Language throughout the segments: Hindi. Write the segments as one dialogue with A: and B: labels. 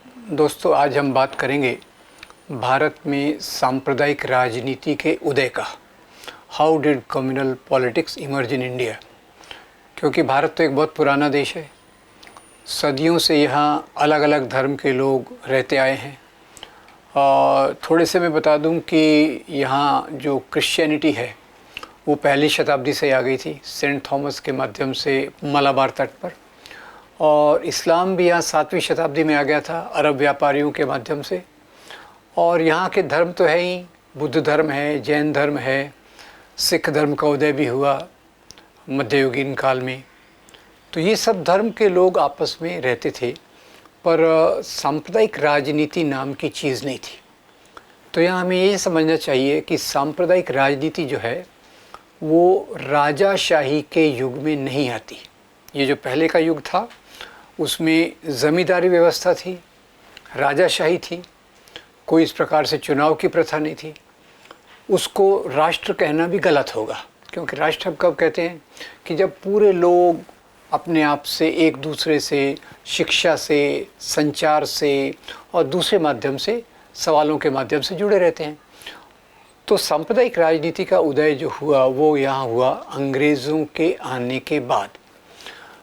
A: दोस्तों, आज हम बात करेंगे भारत में सांप्रदायिक राजनीति के उदय का। How did communal politics emerge in India. क्योंकि भारत तो एक बहुत पुराना देश है। सदियों से यहाँ अलग अलग धर्म के लोग रहते आए हैं। और थोड़े से मैं बता दूं कि यहाँ जो क्रिश्चियनिटी है वो पहली शताब्दी से आ गई थी, सेंट थॉमस के माध्यम से मलाबार तट पर। और इस्लाम भी यहाँ 7वीं शताब्दी में आ गया था अरब व्यापारियों के माध्यम से। और यहाँ के धर्म तो है ही, बुद्ध धर्म है, जैन धर्म है, सिख धर्म का उदय भी हुआ मध्ययुगीन काल में। तो ये सब धर्म के लोग आपस में रहते थे, पर सांप्रदायिक राजनीति नाम की चीज़ नहीं थी। तो यहाँ हमें ये समझना चाहिए कि सांप्रदायिक राजनीति जो है वो राजाशाही के युग में नहीं आती। ये जो पहले का युग था उसमें ज़मींदारी व्यवस्था थी, राजाशाही थी, कोई इस प्रकार से चुनाव की प्रथा नहीं थी। उसको राष्ट्र कहना भी गलत होगा, क्योंकि राष्ट्र हम कब कहते हैं कि जब पूरे लोग अपने आप से एक दूसरे से, शिक्षा से, संचार से और दूसरे माध्यम से, सवालों के माध्यम से जुड़े रहते हैं। तो सांप्रदायिक राजनीति का उदय जो हुआ वो यहाँ हुआ अंग्रेज़ों के आने के बाद।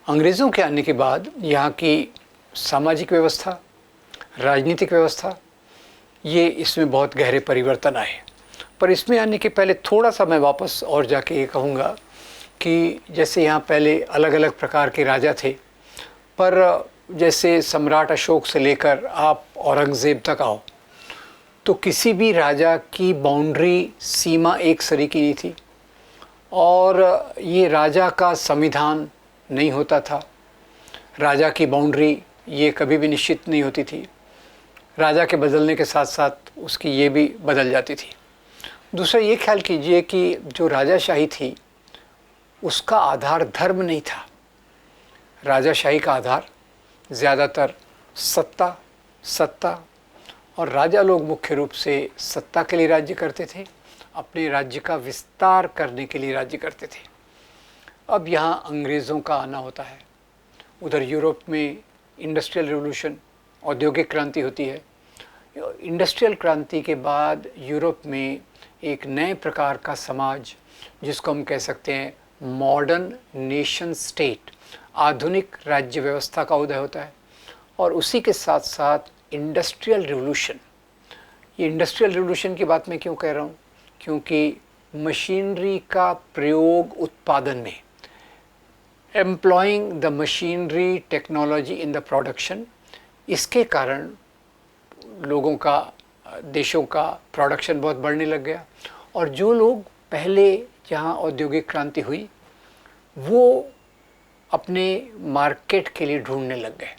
A: अंग्रेज़ों के आने के बाद यहाँ की सामाजिक व्यवस्था, राजनीतिक व्यवस्था, ये इसमें बहुत गहरे परिवर्तन आए। पर इसमें आने के पहले थोड़ा सा मैं वापस और जाके ये कहूँगा कि जैसे यहाँ पहले अलग अलग प्रकार के राजा थे, पर जैसे सम्राट अशोक से लेकर आप औरंगज़ेब तक आओ तो किसी भी राजा की बाउंड्री, सीमा एक सरी की नहीं थी। और ये राजा का संविधान नहीं होता था, राजा की बाउंड्री ये कभी भी निश्चित नहीं होती थी। राजा के बदलने के साथ साथ उसकी ये भी बदल जाती थी। दूसरा ये ख्याल कीजिए कि जो राजाशाही थी उसका आधार धर्म नहीं था। राजाशाही का आधार ज़्यादातर सत्ता और राजा लोग मुख्य रूप से सत्ता के लिए राज्य करते थे, अपने राज्य का विस्तार करने के लिए राज्य करते थे। अब यहाँ अंग्रेज़ों का आना होता है। उधर यूरोप में इंडस्ट्रियल रिवॉल्यूशन, औद्योगिक क्रांति होती है। इंडस्ट्रियल क्रांति के बाद यूरोप में एक नए प्रकार का समाज, जिसको हम कह सकते हैं मॉडर्न नेशन स्टेट, आधुनिक राज्य व्यवस्था का उदय होता है। और उसी के साथ साथ इंडस्ट्रियल रिवॉल्यूशन। ये इंडस्ट्रियल रिवॉल्यूशन की बात मैं क्यों कह रहा हूँ, क्योंकि मशीनरी का प्रयोग उत्पादन में, employing the machinery technology in the production, इसके कारण लोगों का, देशों का प्रोडक्शन बहुत बढ़ने लग गया। और जो लोग पहले जहाँ औद्योगिक क्रांति हुई वो अपने मार्केट के लिए ढूंढने लग गए।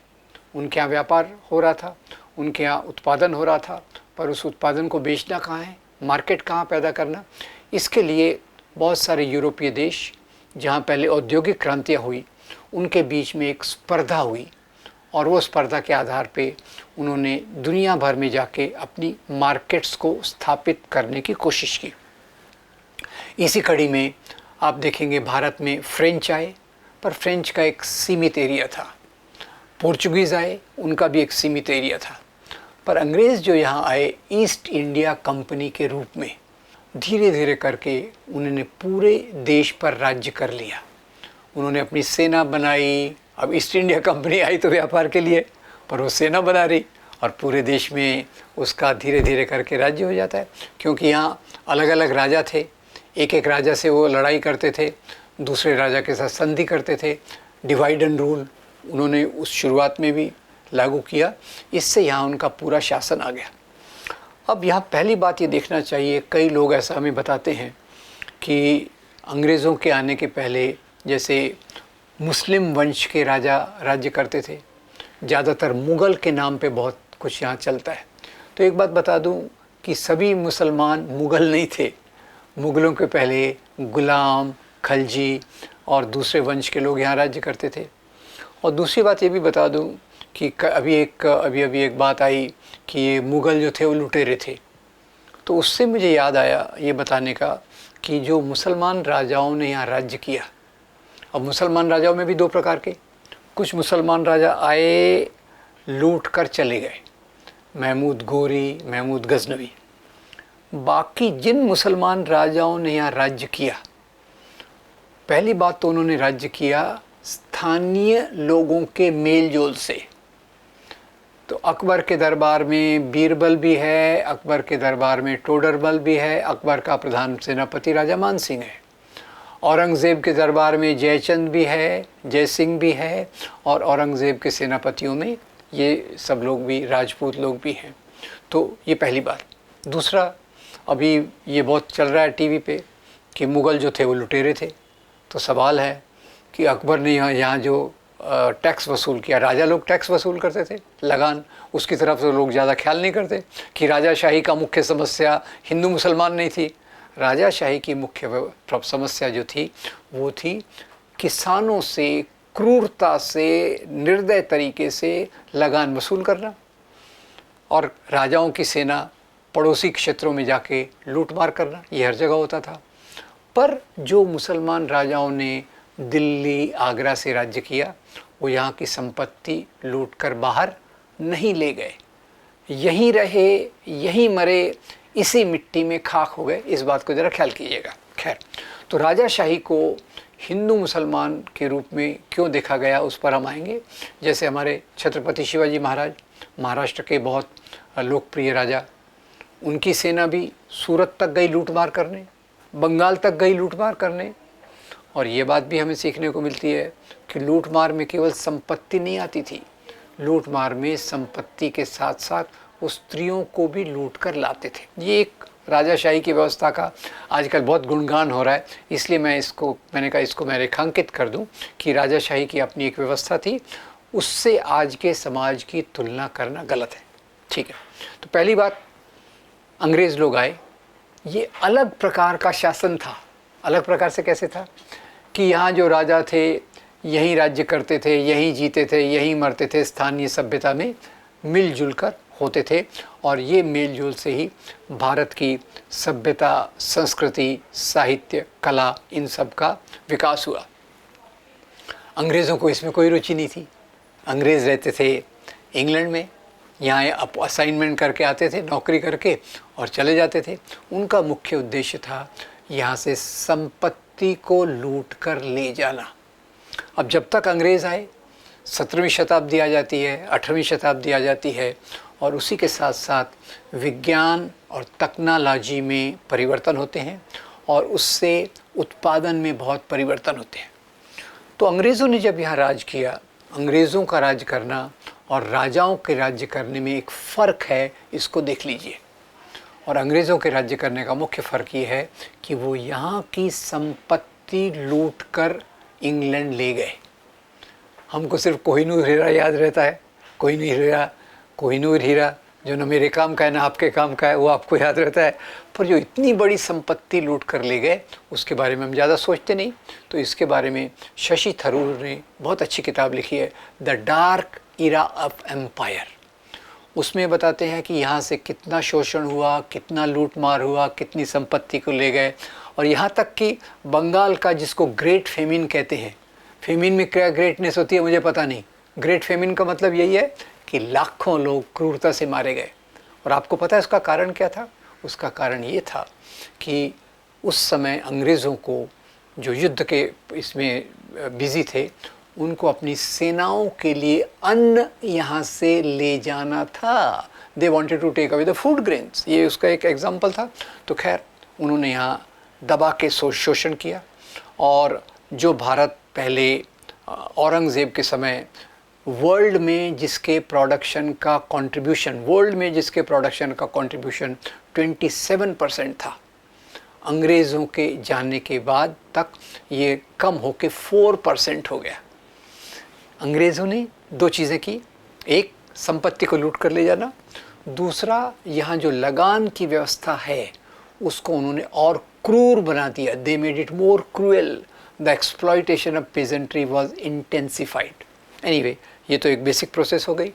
A: उनके यहाँ व्यापार हो रहा था, उनके यहाँ उत्पादन हो रहा था, पर उस उत्पादन को बेचना कहाँ है, मार्केट कहाँ पैदा करना। इसके लिए बहुत सारे यूरोपीय देश जहाँ पहले औद्योगिक क्रांतियाँ हुई उनके बीच में एक स्पर्धा हुई, और वो स्पर्धा के आधार पे उन्होंने दुनिया भर में जाके अपनी मार्केट्स को स्थापित करने की कोशिश की। इसी कड़ी में आप देखेंगे भारत में फ्रेंच आए, पर फ्रेंच का एक सीमित एरिया था। पोर्चुगीज़ आए, उनका भी एक सीमित एरिया था। पर अंग्रेज़ जो यहाँ आए ईस्ट इंडिया कंपनी के रूप में, धीरे धीरे करके उन्होंने पूरे देश पर राज्य कर लिया। उन्होंने अपनी सेना बनाई। अब ईस्ट इंडिया कंपनी आई तो व्यापार के लिए, पर वो सेना बना रही और पूरे देश में उसका धीरे धीरे करके राज्य हो जाता है। क्योंकि यहाँ अलग अलग राजा थे, एक एक राजा से वो लड़ाई करते थे, दूसरे राजा के साथ संधि करते थे। डिवाइड एंड रूल उन्होंने उस शुरुआत में भी लागू किया, इससे यहाँ उनका पूरा शासन आ गया। अब यहाँ पहली बात ये देखना चाहिए, कई लोग ऐसा हमें बताते हैं कि अंग्रेज़ों के आने के पहले जैसे मुस्लिम वंश के राजा राज्य करते थे, ज़्यादातर मुग़ल के नाम पे बहुत कुछ यहाँ चलता है। तो एक बात बता दूँ कि सभी मुसलमान मुग़ल नहीं थे। मुग़लों के पहले गुलाम, खलजी और दूसरे वंश के लोग यहाँ राज्य करते थे। और दूसरी बात ये भी बता दूँ कि अभी एक बात आई कि ये मुग़ल जो थे वो लुटेरे थे। तो उससे मुझे याद आया ये बताने का कि जो मुसलमान राजाओं ने यहाँ राज्य किया, अब मुसलमान राजाओं में भी दो प्रकार के, कुछ मुसलमान राजा आए लूट कर चले गए, महमूद गोरी, महमूद गजनवी। बाकी जिन मुसलमान राजाओं ने यहाँ राज्य किया, पहली बात तो उन्होंने राज्य किया स्थानीय लोगों के मेल जोल से। तो अकबर के दरबार में बीरबल भी है, अकबर के दरबार में टोडरमल भी है, अकबर का प्रधान सेनापति राजा मान सिंह है। औरंगज़ेब के दरबार में जयचंद भी है, जयसिंह भी है, और औरंगज़ेब के सेनापतियों में ये सब लोग भी, राजपूत लोग भी हैं। तो ये पहली बात। दूसरा, अभी ये बहुत चल रहा है टीवी पे कि मुग़ल जो थे वो लुटेरे थे। तो सवाल है कि अकबर ने यहाँ जो टैक्स वसूल किया, राजा लोग टैक्स वसूल करते थे, लगान, उसकी तरफ से लोग ज़्यादा ख्याल नहीं करते कि राजाशाही का मुख्य समस्या हिंदू मुसलमान नहीं थी। राजाशाही की मुख्य समस्या जो थी वो थी किसानों से क्रूरता से, निर्दय तरीके से लगान वसूल करना, और राजाओं की सेना पड़ोसी क्षेत्रों में जाके लूटमार करना। ये हर जगह होता था। पर जो मुसलमान राजाओं ने दिल्ली, आगरा से राज्य किया, वो यहाँ की संपत्ति लूट कर बाहर नहीं ले गए, यहीं रहे, यहीं मरे, इसी मिट्टी में खाक हो गए। इस बात को ज़रा ख्याल कीजिएगा। खैर, तो राजाशाही को हिंदू मुसलमान के रूप में क्यों देखा गया, उस पर हम आएंगे। जैसे हमारे छत्रपति शिवाजी महाराज, महाराष्ट्र के बहुत लोकप्रिय राजा, उनकी सेना भी सूरत तक गई लूटमार करने, बंगाल तक गई लूटमार करने। और ये बात भी हमें सीखने को मिलती है कि लूटमार में केवल संपत्ति नहीं आती थी, लूटमार में संपत्ति के साथ साथ वो स्त्रियों को भी लूट कर लाते थे। ये एक राजाशाही की व्यवस्था का आजकल बहुत गुणगान हो रहा है, इसलिए मैंने कहा इसको मैं रेखांकित कर दूं कि राजाशाही की अपनी एक व्यवस्था थी, उससे आज के समाज की तुलना करना गलत है। ठीक है, तो पहली बात, अंग्रेज़ लोग आए, ये अलग प्रकार का शासन था। अलग प्रकार से कैसे था कि यहाँ जो राजा थे यहीं राज्य करते थे, यहीं जीते थे, यहीं मरते थे, स्थानीय सभ्यता में मिलजुल कर होते थे, और ये मेलजोल से ही भारत की सभ्यता, संस्कृति, साहित्य, कला, इन सब का विकास हुआ। अंग्रेज़ों को इसमें कोई रुचि नहीं थी। अंग्रेज़ रहते थे इंग्लैंड में, यहाँ असाइनमेंट करके आते थे, नौकरी करके और चले जाते थे। उनका मुख्य उद्देश्य था यहाँ से संपत्ति को लूट कर ले जाना। अब जब तक अंग्रेज़ आए, 17वीं शताब्दी आ जाती है, 18वीं शताब्दी आ जाती है, और उसी के साथ साथ विज्ञान और टेक्नोलॉजी में परिवर्तन होते हैं, और उससे उत्पादन में बहुत परिवर्तन होते हैं। तो अंग्रेज़ों ने जब यहाँ राज किया, अंग्रेज़ों का राज करना और राजाओं के राज्य करने में एक फ़र्क है, इसको देख लीजिए। और अंग्रेज़ों के राज्य करने का मुख्य फ़र्क ये है कि वो यहाँ की संपत्ति लूट कर इंग्लैंड ले गए। हमको सिर्फ कोहिनूर हीरा याद रहता है, कोहिनूर हीरा जो न मेरे काम का है ना आपके काम का है, वो आपको याद रहता है। पर जो इतनी बड़ी संपत्ति लूट कर ले गए, उसके बारे में हम ज़्यादा सोचते नहीं। तो इसके बारे में शशि थरूर ने बहुत अच्छी किताब लिखी है, the dark era of empire. उसमें बताते हैं कि यहाँ से कितना शोषण हुआ, कितना लूटमार हुआ, कितनी संपत्ति को ले गए, और यहाँ तक कि बंगाल का, जिसको ग्रेट फेमिन कहते हैं, फेमिन में क्या ग्रेटनेस होती है मुझे पता नहीं, ग्रेट फेमिन का मतलब यही है कि लाखों लोग क्रूरता से मारे गए। और आपको पता है उसका कारण क्या था? उसका कारण ये था कि उस समय अंग्रेज़ों को, जो युद्ध के इसमें बिज़ी थे, उनको अपनी सेनाओं के लिए अन्न यहाँ से ले जाना था। They wanted to take away the food grains, ये उसका एक एग्जाम्पल था। तो खैर, उन्होंने यहाँ दबा के शोषण किया। और जो भारत पहले औरंगज़ेब के समय वर्ल्ड में जिसके प्रोडक्शन का कंट्रीब्यूशन 27% था, अंग्रेज़ों के जाने के बाद तक ये कम होके 4% हो गया। अंग्रेज़ों ने दो चीज़ें की, एक संपत्ति को लूट कर ले जाना, दूसरा यहाँ जो लगान की व्यवस्था है उसको उन्होंने और क्रूर बना दिया। They made it more cruel, the exploitation of pageantry was intensified. Anyway, ये तो एक बेसिक प्रोसेस हो गई।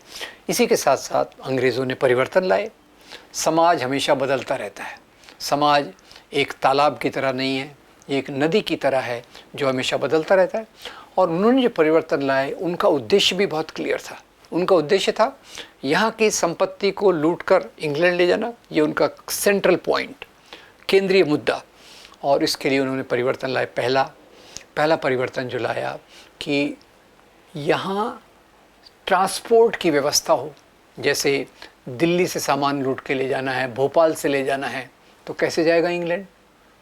A: इसी के साथ साथ अंग्रेज़ों ने परिवर्तन लाए। समाज हमेशा बदलता रहता है, समाज एक तालाब की तरह नहीं है, एक नदी की तरह है जो हमेशा बदलता रहता है। और उन्होंने जो परिवर्तन लाए, उनका उद्देश्य भी बहुत क्लियर था। उनका उद्देश्य था यहाँ की संपत्ति को लूटकर इंग्लैंड ले जाना, ये उनका सेंट्रल पॉइंट, केंद्रीय मुद्दा। और इसके लिए उन्होंने परिवर्तन लाए। पहला परिवर्तन जो लाया कि यहाँ ट्रांसपोर्ट की व्यवस्था हो। जैसे दिल्ली से सामान लूट के ले जाना है, भोपाल से ले जाना है, तो कैसे जाएगा इंग्लैंड?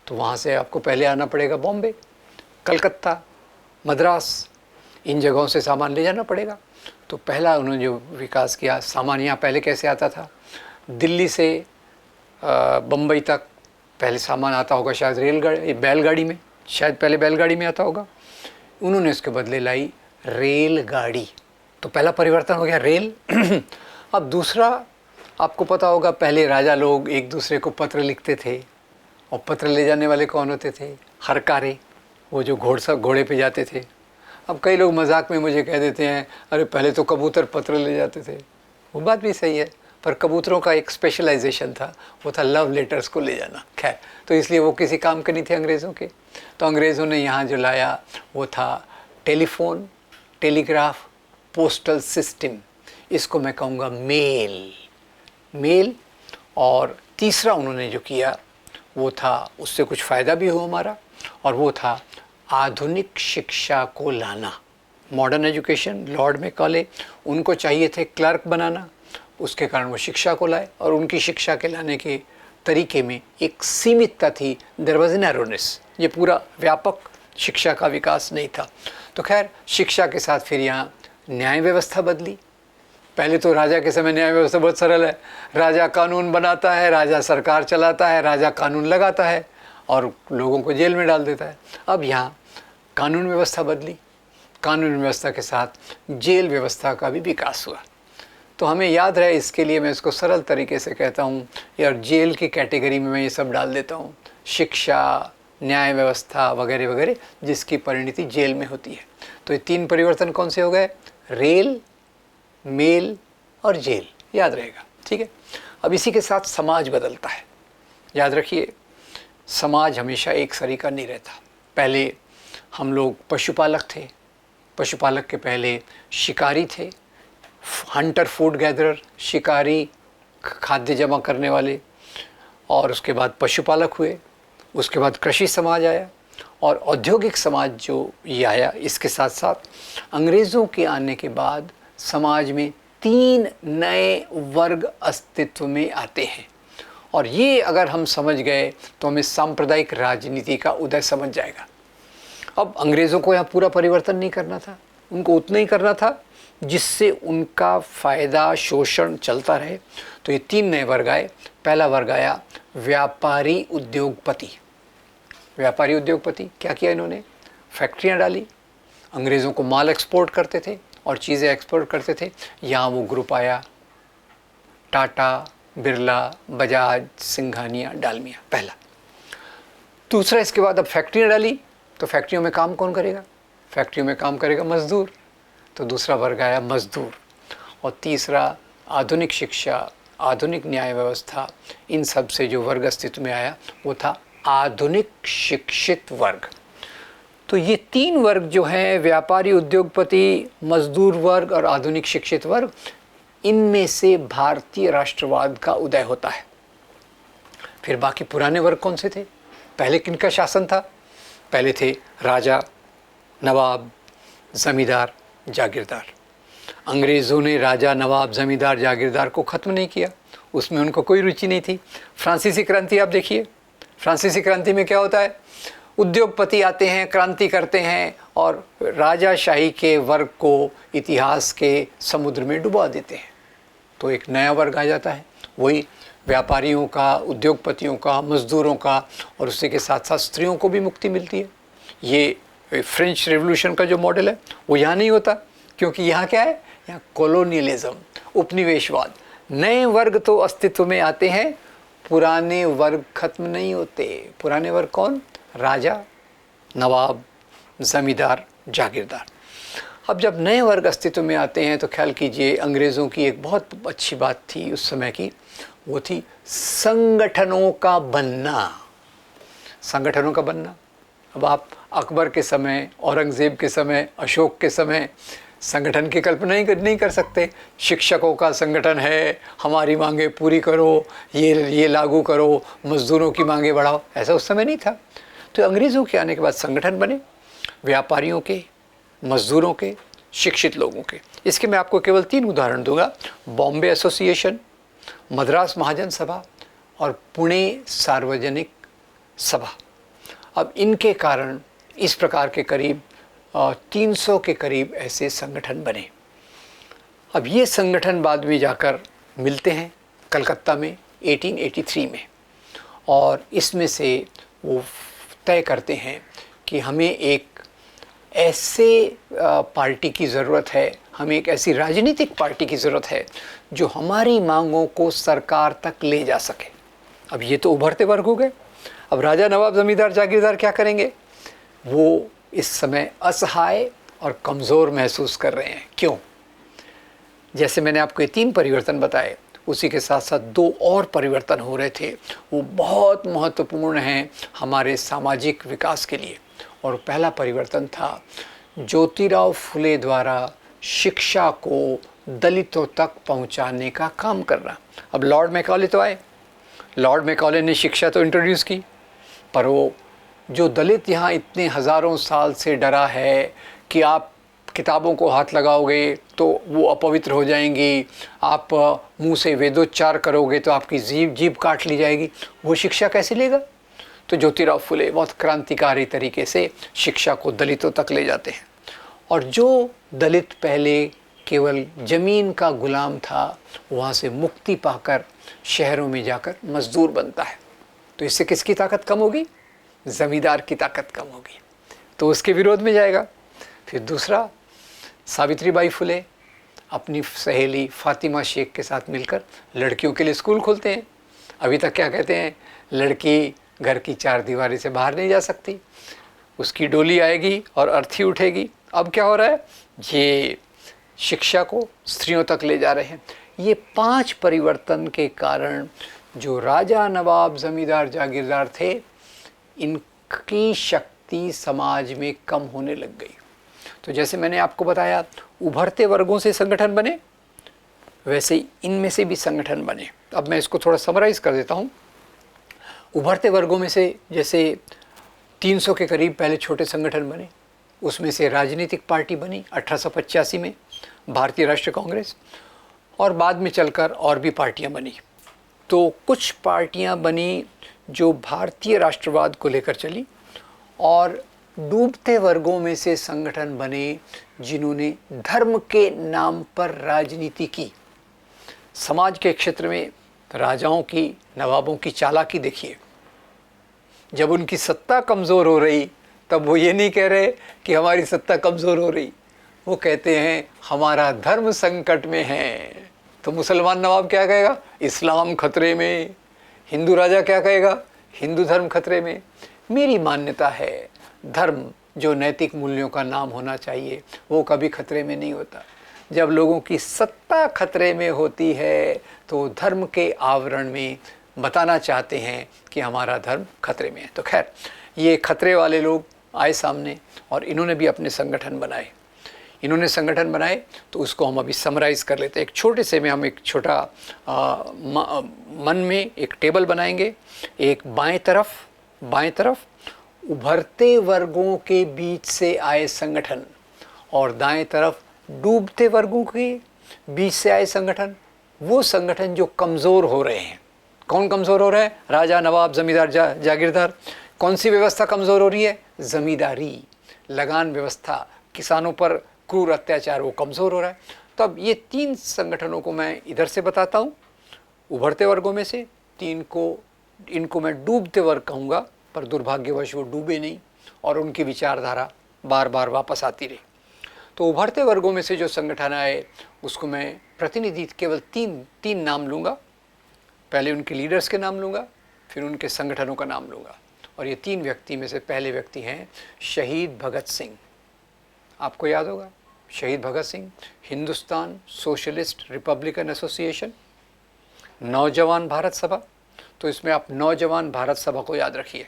A: तो वहाँ से आपको पहले आना पड़ेगा बॉम्बे, कलकत्ता, मद्रास, इन जगहों से सामान ले जाना पड़ेगा। तो पहला उन्होंने जो विकास किया, सामान यहाँ पहले कैसे आता था? दिल्ली से बम्बई तक पहले सामान आता होगा शायद रेलगाड़ी, बैलगाड़ी में, शायद पहले बैलगाड़ी में आता होगा। उन्होंने इसके बदले लाई रेलगाड़ी। तो पहला परिवर्तन हो गया रेल। अब दूसरा, आपको पता होगा पहले राजा लोग एक दूसरे को पत्र लिखते थे, और पत्र ले जाने वाले कौन होते थे? हरकारे, वो जो घोड़े पे जाते थे। अब कई लोग मजाक में मुझे कह देते हैं, अरे पहले तो कबूतर पत्र ले जाते थे। वो बात भी सही है, पर कबूतरों का एक स्पेशलाइजेशन था, वो था लव लेटर्स को ले जाना। खैर, तो इसलिए वो किसी काम के नहीं थे अंग्रेज़ों के। तो अंग्रेज़ों ने यहाँ जो लाया वो था टेलीफोन, टेलीग्राफ, पोस्टल सिस्टम। इसको मैं कहूँगा मेल। और तीसरा उन्होंने जो किया वो था, उससे कुछ फ़ायदा भी हो हमारा, और वो था आधुनिक शिक्षा को लाना। मॉडर्न एजुकेशन, लॉर्ड मैकॉले, उनको चाहिए थे क्लर्क बनाना, उसके कारण वो शिक्षा को लाए। और उनकी शिक्षा के लाने के तरीके में एक सीमितता थी, देयर वाज नैरोनेस, ये पूरा व्यापक शिक्षा का विकास नहीं था। तो खैर, शिक्षा के साथ फिर यहाँ न्याय व्यवस्था बदली। पहले तो राजा के समय न्याय व्यवस्था बहुत सरल है, राजा कानून बनाता है, राजा सरकार चलाता है, राजा कानून लगाता है और लोगों को जेल में डाल देता है। अब यहाँ कानून व्यवस्था बदली, कानून व्यवस्था के साथ जेल व्यवस्था का भी विकास हुआ। तो हमें याद रहे, इसके लिए मैं इसको सरल तरीके से कहता हूँ, यार जेल की कैटेगरी में मैं ये सब डाल देता हूँ, शिक्षा, न्याय व्यवस्था वगैरह वगैरह, जिसकी परिणति जेल में होती है। तो ये तीन परिवर्तन कौन से हो गए? रेल, मेल और जेल, याद रहेगा, ठीक है। अब इसी के साथ समाज बदलता है। याद रखिए, समाज हमेशा एक सरी का नहीं रहता। पहले हम लोग पशुपालक थे, पशुपालक के पहले शिकारी थे, हंटर फूड गैदरर, शिकारी खाद्य जमा करने वाले, और उसके बाद पशुपालक हुए, उसके बाद कृषि समाज आया, और औद्योगिक समाज जो ये आया। इसके साथ साथ अंग्रेज़ों के आने के बाद समाज में 3 नए वर्ग अस्तित्व में आते हैं, और ये अगर हम समझ गए तो हमें सांप्रदायिक राजनीति का उदय समझ जाएगा। अब अंग्रेज़ों को यहाँ पूरा परिवर्तन नहीं करना था, उनको उतना ही करना था जिससे उनका फ़ायदा, शोषण चलता रहे। तो ये 3 नए वर्ग आए। पहला वर्ग आया व्यापारी उद्योगपति। व्यापारी उद्योगपति क्या किया इन्होंने? फैक्ट्रियाँ डाली, अंग्रेज़ों को माल एक्सपोर्ट करते थे और चीज़ें एक्सपोर्ट करते थे। यहाँ वो ग्रुप आया, टाटा, बिरला, बजाज, सिंघानिया, डालमिया, पहला। दूसरा, इसके बाद अब फैक्ट्रियाँ डाली, तो फैक्ट्रियों में काम कौन करेगा? फैक्ट्रियों में काम करेगा मज़दूर, तो दूसरा वर्ग आया मज़दूर। और तीसरा, आधुनिक शिक्षा, आधुनिक न्याय व्यवस्था, इन सब से जो वर्ग अस्तित्व में आया वो था आधुनिक शिक्षित वर्ग। तो ये 3 वर्ग जो हैं, व्यापारी, उद्योगपति, मजदूर वर्ग और आधुनिक शिक्षित वर्ग, इनमें से भारतीय राष्ट्रवाद का उदय होता है। फिर बाकी पुराने वर्ग कौन से थे? पहले किनका शासन था? पहले थे राजा, नवाब, ज़मींदार, जागीरदार। अंग्रेज़ों ने राजा, नवाब, ज़मींदार, जागीरदार को ख़त्म नहीं किया, उसमें उनको कोई रुचि नहीं थी। फ्रांसीसी क्रांति आप देखिए, फ्रांसीसी क्रांति में क्या होता है? उद्योगपति आते हैं, क्रांति करते हैं और राजाशाही के वर्ग को इतिहास के समुद्र में डुबा देते हैं। तो एक नया वर्ग आ जाता है, वही व्यापारियों का, उद्योगपतियों का, मज़दूरों का, और उसी के साथ साथ स्त्रियों को भी मुक्ति मिलती है। ये फ्रेंच रेवोल्यूशन का जो मॉडल है वो यहाँ नहीं होता, क्योंकि यहाँ क्या है? यहाँ कॉलोनियलिज्म, उपनिवेशवाद। नए वर्ग तो अस्तित्व में आते हैं, पुराने वर्ग खत्म नहीं होते। पुराने वर्ग कौन? राजा, नवाब, ज़मींदार, जागीरदार। अब जब नए वर्ग अस्तित्व में आते हैं तो ख्याल कीजिए, अंग्रेज़ों की एक बहुत अच्छी बात थी उस समय की, वो थी संगठनों का बनना। संगठनों का बनना। अब आप अकबर के समय, औरंगज़ेब के समय, अशोक के समय संगठन की कल्पना ही नहीं कर सकते। शिक्षकों का संगठन है, हमारी मांगे पूरी करो, ये लागू करो, मजदूरों की मांगे बढ़ाओ, ऐसा उस समय नहीं था। तो अंग्रेज़ों के आने के बाद संगठन बने, व्यापारियों के, मजदूरों के, शिक्षित लोगों के। इसके मैं आपको केवल 3 उदाहरण दूंगा: बॉम्बे एसोसिएशन, मद्रास महाजन सभा और पुणे सार्वजनिक सभा। अब इनके कारण इस प्रकार के करीब 300 के करीब ऐसे संगठन बने। अब ये संगठन बाद में जाकर मिलते हैं कलकत्ता में 1883 में, और इसमें से वो तय करते हैं कि हमें एक ऐसे पार्टी की ज़रूरत है, हमें एक ऐसी राजनीतिक पार्टी की ज़रूरत है जो हमारी मांगों को सरकार तक ले जा सके। अब ये तो उभरते वर्ग हो गए। अब राजा नवाब ज़मींदार जागीरदार क्या करेंगे? वो इस समय असहाय और कमज़ोर महसूस कर रहे हैं। क्यों? जैसे मैंने आपको ये 3 परिवर्तन बताए, उसी के साथ साथ 2 और परिवर्तन हो रहे थे, वो बहुत महत्वपूर्ण हैं हमारे सामाजिक विकास के लिए। और पहला परिवर्तन था ज्योतिराव फुले द्वारा शिक्षा को दलितों तक पहुंचाने का काम करना। अब लॉर्ड मैकॉले तो आए, लॉर्ड मैकॉले ने शिक्षा तो इंट्रोड्यूस की, पर वो जो दलित यहाँ इतने हज़ारों साल से डरा है कि आप किताबों को हाथ लगाओगे तो वो अपवित्र हो जाएंगी, आप मुंह से वेदोच्चार करोगे तो आपकी जीभ काट ली जाएगी, वो शिक्षा कैसे लेगा? तो ज्योतिराव फुले बहुत क्रांतिकारी तरीके से शिक्षा को दलितों तक ले जाते हैं। और जो दलित पहले केवल ज़मीन का गुलाम था, वहाँ से मुक्ति पाकर शहरों में जाकर मजदूर बनता है। तो इससे किसकी ताकत कम होगी? ज़मींदार की ताकत कम होगी, तो उसके विरोध में जाएगा। फिर दूसरा, सावित्रीबाई फुले अपनी सहेली फातिमा शेख के साथ मिलकर लड़कियों के लिए स्कूल खोलते हैं। अभी तक क्या कहते हैं? लड़की घर की 4 दीवारी से बाहर नहीं जा सकती, उसकी डोली आएगी और अर्थी उठेगी। अब क्या हो रहा है? ये शिक्षा को स्त्रियों तक ले जा रहे हैं। ये 5 परिवर्तन के कारण जो राजा नवाब ज़मींदार जागीरदार थे, इनकी शक्ति समाज में कम होने लग गई। तो जैसे मैंने आपको बताया उभरते वर्गों से संगठन बने, वैसे ही इनमें से भी संगठन बने। अब मैं इसको थोड़ा समराइज़ कर देता हूँ। उभरते वर्गों में से जैसे 300 के करीब पहले छोटे संगठन बने, उसमें से राजनीतिक पार्टी बनी 1885 में, भारतीय राष्ट्रीय कांग्रेस, और बाद में चलकर और भी पार्टियां बनी। तो कुछ पार्टियां बनी जो भारतीय राष्ट्रवाद को लेकर चली, और डूबते वर्गों में से संगठन बने जिन्होंने धर्म के नाम पर राजनीति की। समाज के क्षेत्र में राजाओं की, नवाबों की चालाकी देखिए। जब उनकी सत्ता कमज़ोर हो रही, तब वो ये नहीं कह रहे कि हमारी सत्ता कमज़ोर हो रही, वो कहते हैं हमारा धर्म संकट में है। तो मुसलमान नवाब क्या कहेगा? इस्लाम खतरे में। हिंदू राजा क्या कहेगा? हिंदू धर्म खतरे में। मेरी मान्यता है धर्म जो नैतिक मूल्यों का नाम होना चाहिए, वो कभी खतरे में नहीं होता। जब लोगों की सत्ता खतरे में होती है तो धर्म के आवरण में बताना चाहते हैं कि हमारा धर्म खतरे में है। तो खैर, ये खतरे वाले लोग आए सामने और इन्होंने भी अपने संगठन बनाए। इन्होंने संगठन बनाए तो उसको हम अभी समराइज़ कर लेते हैं। एक छोटे से में हम एक छोटा मन में एक टेबल बनाएंगे। एक बाएं तरफ उभरते वर्गों के बीच से आए संगठन, और दाएं तरफ डूबते वर्गों के बीच से आए संगठन। वो संगठन जो कमज़ोर हो रहे हैं। कौन कमज़ोर हो रहा है? राजा, नवाब, ज़मींदार, जागीरदार। कौन सी व्यवस्था कमज़ोर हो रही है? ज़मींदारी, लगान व्यवस्था, किसानों पर क्रूर अत्याचार, वो कमज़ोर हो रहा है। तब ये 3 संगठनों को मैं इधर से बताता हूँ, उभरते वर्गों में से 3 को, इनको मैं डूबते वर्ग कहूँगा, पर दुर्भाग्यवश वो डूबे नहीं और उनकी विचारधारा बार बार वापस आती रही। तो उभरते वर्गों में से जो संगठन आए उसको मैं प्रतिनिधि केवल 3 नाम लूँगा। पहले उनके लीडर्स के नाम लूँगा, फिर उनके संगठनों का नाम लूँगा। और ये 3 व्यक्ति में से पहले व्यक्ति हैं शहीद भगत सिंह। आपको याद होगा शहीद Bhagat Singh, Hindustan socialist republican association, Naujawan Bharat सभा। तो इसमें आप नौजवान भारत सभा को याद रखिए।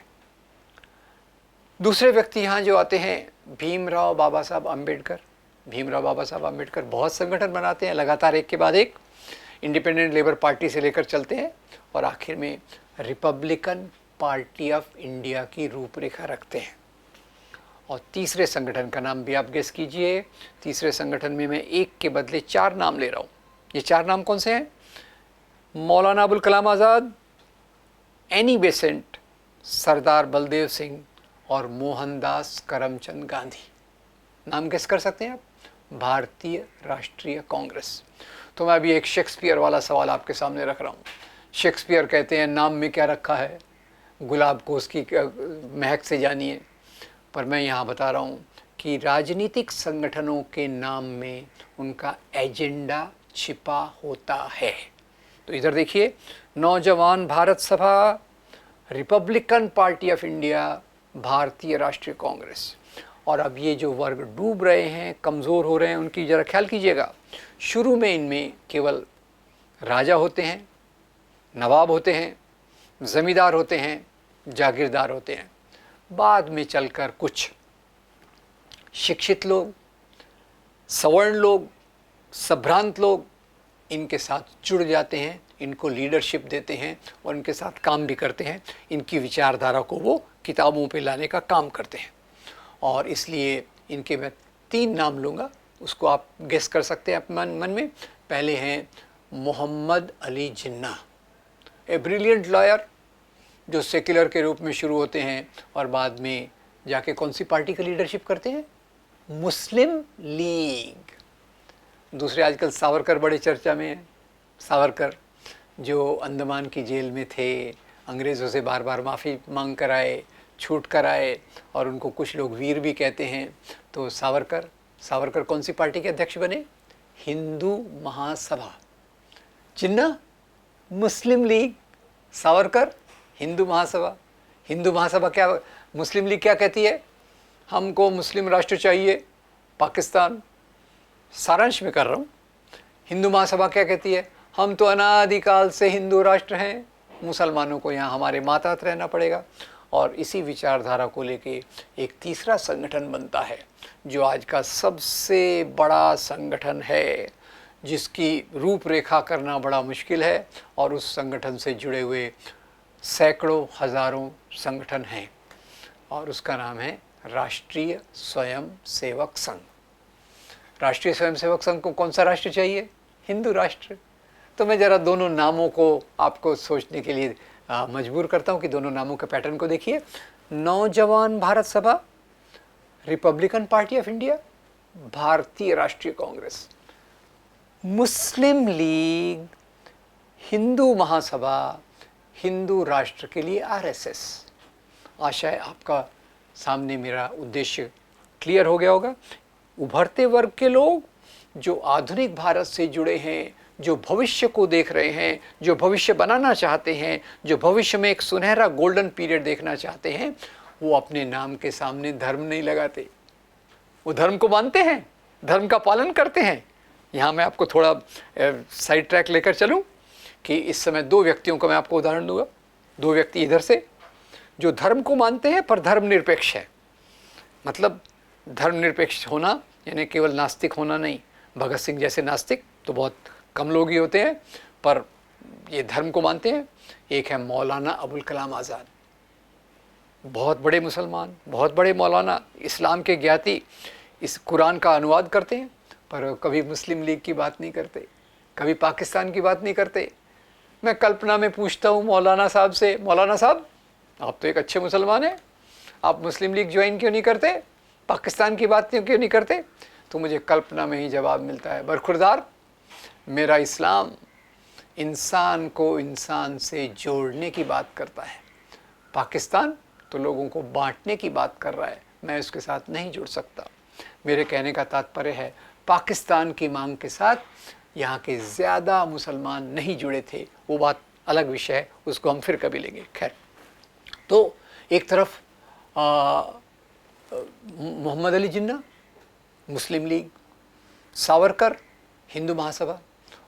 A: दूसरे व्यक्ति यहाँ जो आते हैं भीमराव बाबा साहब अम्बेडकर, भीमराव बाबा साहब आम्बेडकर बहुत संगठन बनाते हैं, लगातार एक के बाद एक। इंडिपेंडेंट लेबर पार्टी से लेकर चलते हैं और आखिर में रिपब्लिकन पार्टी ऑफ इंडिया की रूपरेखा रखते हैं। और तीसरे संगठन का नाम भी आप गेस कीजिए। तीसरे संगठन में मैं एक के बदले 4 नाम ले रहा हूँ। ये 4 नाम कौन से हैं? मौलाना अबुल कलाम आज़ाद, एनी बेसेंट, सरदार बलदेव सिंह और मोहनदास करमचंद गांधी। नाम गेस कर सकते हैं आप? भारतीय राष्ट्रीय कांग्रेस। तो मैं अभी एक शेक्सपियर वाला सवाल आपके सामने रख रहा हूँ। शेक्सपियर कहते हैं नाम में क्या रखा है, गुलाब को उसकी महक से जानिए। पर मैं यहाँ बता रहा हूँ कि राजनीतिक संगठनों के नाम में उनका एजेंडा छिपा होता है। तो इधर देखिए, नौजवान भारत सभा, रिपब्लिकन पार्टी ऑफ इंडिया, भारतीय राष्ट्रीय कांग्रेस। और अब ये जो वर्ग डूब रहे हैं, कमज़ोर हो रहे हैं, उनकी ज़रा ख्याल कीजिएगा। शुरू में इनमें केवल राजा होते हैं, नवाब होते हैं, ज़मींदार होते हैं, जागीरदार होते हैं। बाद में चलकर कुछ शिक्षित लोग, सवर्ण लोग, संभ्रांत लोग इनके साथ जुड़ जाते हैं, इनको लीडरशिप देते हैं और इनके साथ काम भी करते हैं। इनकी विचारधारा को वो किताबों पे लाने का काम करते हैं। और इसलिए इनके मैं 3 नाम लूँगा, उसको आप गेस कर सकते हैं अपने मन में। पहले हैं Mohammad Ali Jinnah, a brilliant lawyer, जो सेक्युलर के रूप में शुरू होते हैं और बाद में जाके कौन सी पार्टी का लीडरशिप करते हैं? मुस्लिम लीग। दूसरे आजकल सावरकर बड़े चर्चा में हैं। सावरकर जो अंडमान की जेल में थे, अंग्रेज़ों से बार बार माफ़ी मांग कर आए, छूट कर आए और उनको कुछ लोग वीर भी कहते हैं। तो सावरकर कौन सी पार्टी के अध्यक्ष बने? हिंदू महासभा। जिन्ना मुस्लिम लीग, सावरकर हिंदू महासभा। हिंदू महासभा क्या, मुस्लिम लीग क्या कहती है? हमको मुस्लिम राष्ट्र चाहिए, पाकिस्तान। सारांश में कर रहा हूँ। हिंदू महासभा क्या कहती है? हम तो अनादिकाल से हिंदू राष्ट्र हैं, मुसलमानों को यहाँ हमारे मातहत रहना पड़ेगा। और इसी विचारधारा को लेके एक तीसरा संगठन बनता है जो आज का सबसे बड़ा संगठन है, जिसकी रूपरेखा करना बड़ा मुश्किल है। और उस संगठन से जुड़े हुए सैकड़ों हज़ारों संगठन हैं और उसका नाम है राष्ट्रीय स्वयंसेवक संघ। राष्ट्रीय स्वयंसेवक संघ को कौन सा राष्ट्र चाहिए? हिंदू राष्ट्र। तो मैं ज़रा दोनों नामों को आपको सोचने के लिए मजबूर करता हूँ कि दोनों नामों के पैटर्न को देखिए। नौजवान भारत सभा, रिपब्लिकन पार्टी ऑफ इंडिया, भारतीय राष्ट्रीय कांग्रेस। मुस्लिम लीग, हिंदू महासभा, हिंदू राष्ट्र के लिए आरएसएस। आशा है आपका सामने मेरा उद्देश्य क्लियर हो गया होगा। उभरते वर्ग के लोग जो आधुनिक भारत से जुड़े हैं, जो भविष्य को देख रहे हैं, जो भविष्य बनाना चाहते हैं, जो भविष्य में एक सुनहरा गोल्डन पीरियड देखना चाहते हैं, वो अपने नाम के सामने धर्म नहीं लगाते। वो धर्म को मानते हैं, धर्म का पालन करते हैं। यहाँ मैं आपको थोड़ा साइड ट्रैक लेकर चलूँ कि इस समय 2 व्यक्तियों का मैं आपको उदाहरण दूंगा। 2 व्यक्ति इधर से जो धर्म को मानते हैं पर धर्मनिरपेक्ष है। मतलब धर्मनिरपेक्ष होना यानी केवल नास्तिक होना नहीं। भगत सिंह जैसे नास्तिक तो बहुत कम लोग ही होते हैं, पर ये धर्म को मानते हैं। एक है मौलाना अबुल कलाम आज़ाद, बहुत बड़े मुसलमान, बहुत बड़े मौलाना, इस्लाम के ज्ञाति, इस कुरान का अनुवाद करते हैं, पर कभी मुस्लिम लीग की बात नहीं करते, कभी पाकिस्तान की बात नहीं करते। मैं कल्पना में पूछता हूँ मौलाना साहब से, मौलाना साहब आप तो एक अच्छे मुसलमान हैं, आप मुस्लिम लीग ज्वाइन क्यों नहीं करते, पाकिस्तान की बात क्यों नहीं करते? तो मुझे कल्पना में ही जवाब मिलता है, बरखुरदार, मेरा इस्लाम इंसान को इंसान से जोड़ने की बात करता है, पाकिस्तान तो लोगों को बांटने की बात कर रहा है, मैं उसके साथ नहीं जुड़ सकता। मेरे कहने का तात्पर्य है पाकिस्तान की मांग के साथ यहाँ के ज़्यादा मुसलमान नहीं जुड़े थे, वो बात अलग विषय है, उसको हम फिर कभी लेंगे। खैर, तो एक तरफ मोहम्मद अली जिन्ना, मुस्लिम लीग, सावरकर, हिंदू महासभा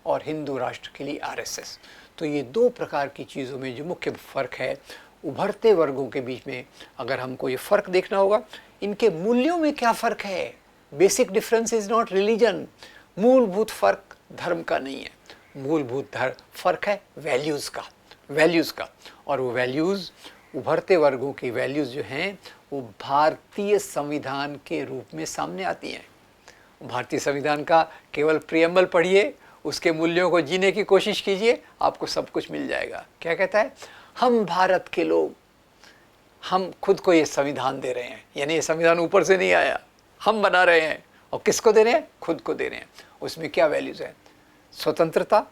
A: और हिंदू राष्ट्र के लिए आरएसएस। तो ये 2 प्रकार की चीज़ों में जो मुख्य फ़र्क है उभरते वर्गों के बीच में, अगर हमको ये फ़र्क देखना होगा, इनके मूल्यों में क्या फ़र्क है, basic difference is not religion, मूलभूत फर्क धर्म का नहीं है, मूलभूत फर्क है वैल्यूज़ का। और वो वैल्यूज़, उभरते वर्गों की वैल्यूज़ जो हैं वो भारतीय संविधान के रूप में सामने आती हैं। भारतीय संविधान का केवल प्रियम्बल पढ़िए, उसके मूल्यों को जीने की कोशिश कीजिए, आपको सब कुछ मिल जाएगा। क्या कहता है? हम भारत के लोग, हम खुद को ये संविधान दे रहे हैं, यानी ये संविधान ऊपर से नहीं आया, हम बना रहे हैं। और किसको दे रहे हैं? खुद को दे रहे हैं। उसमें क्या वैल्यूज़ है? स्वतंत्रता,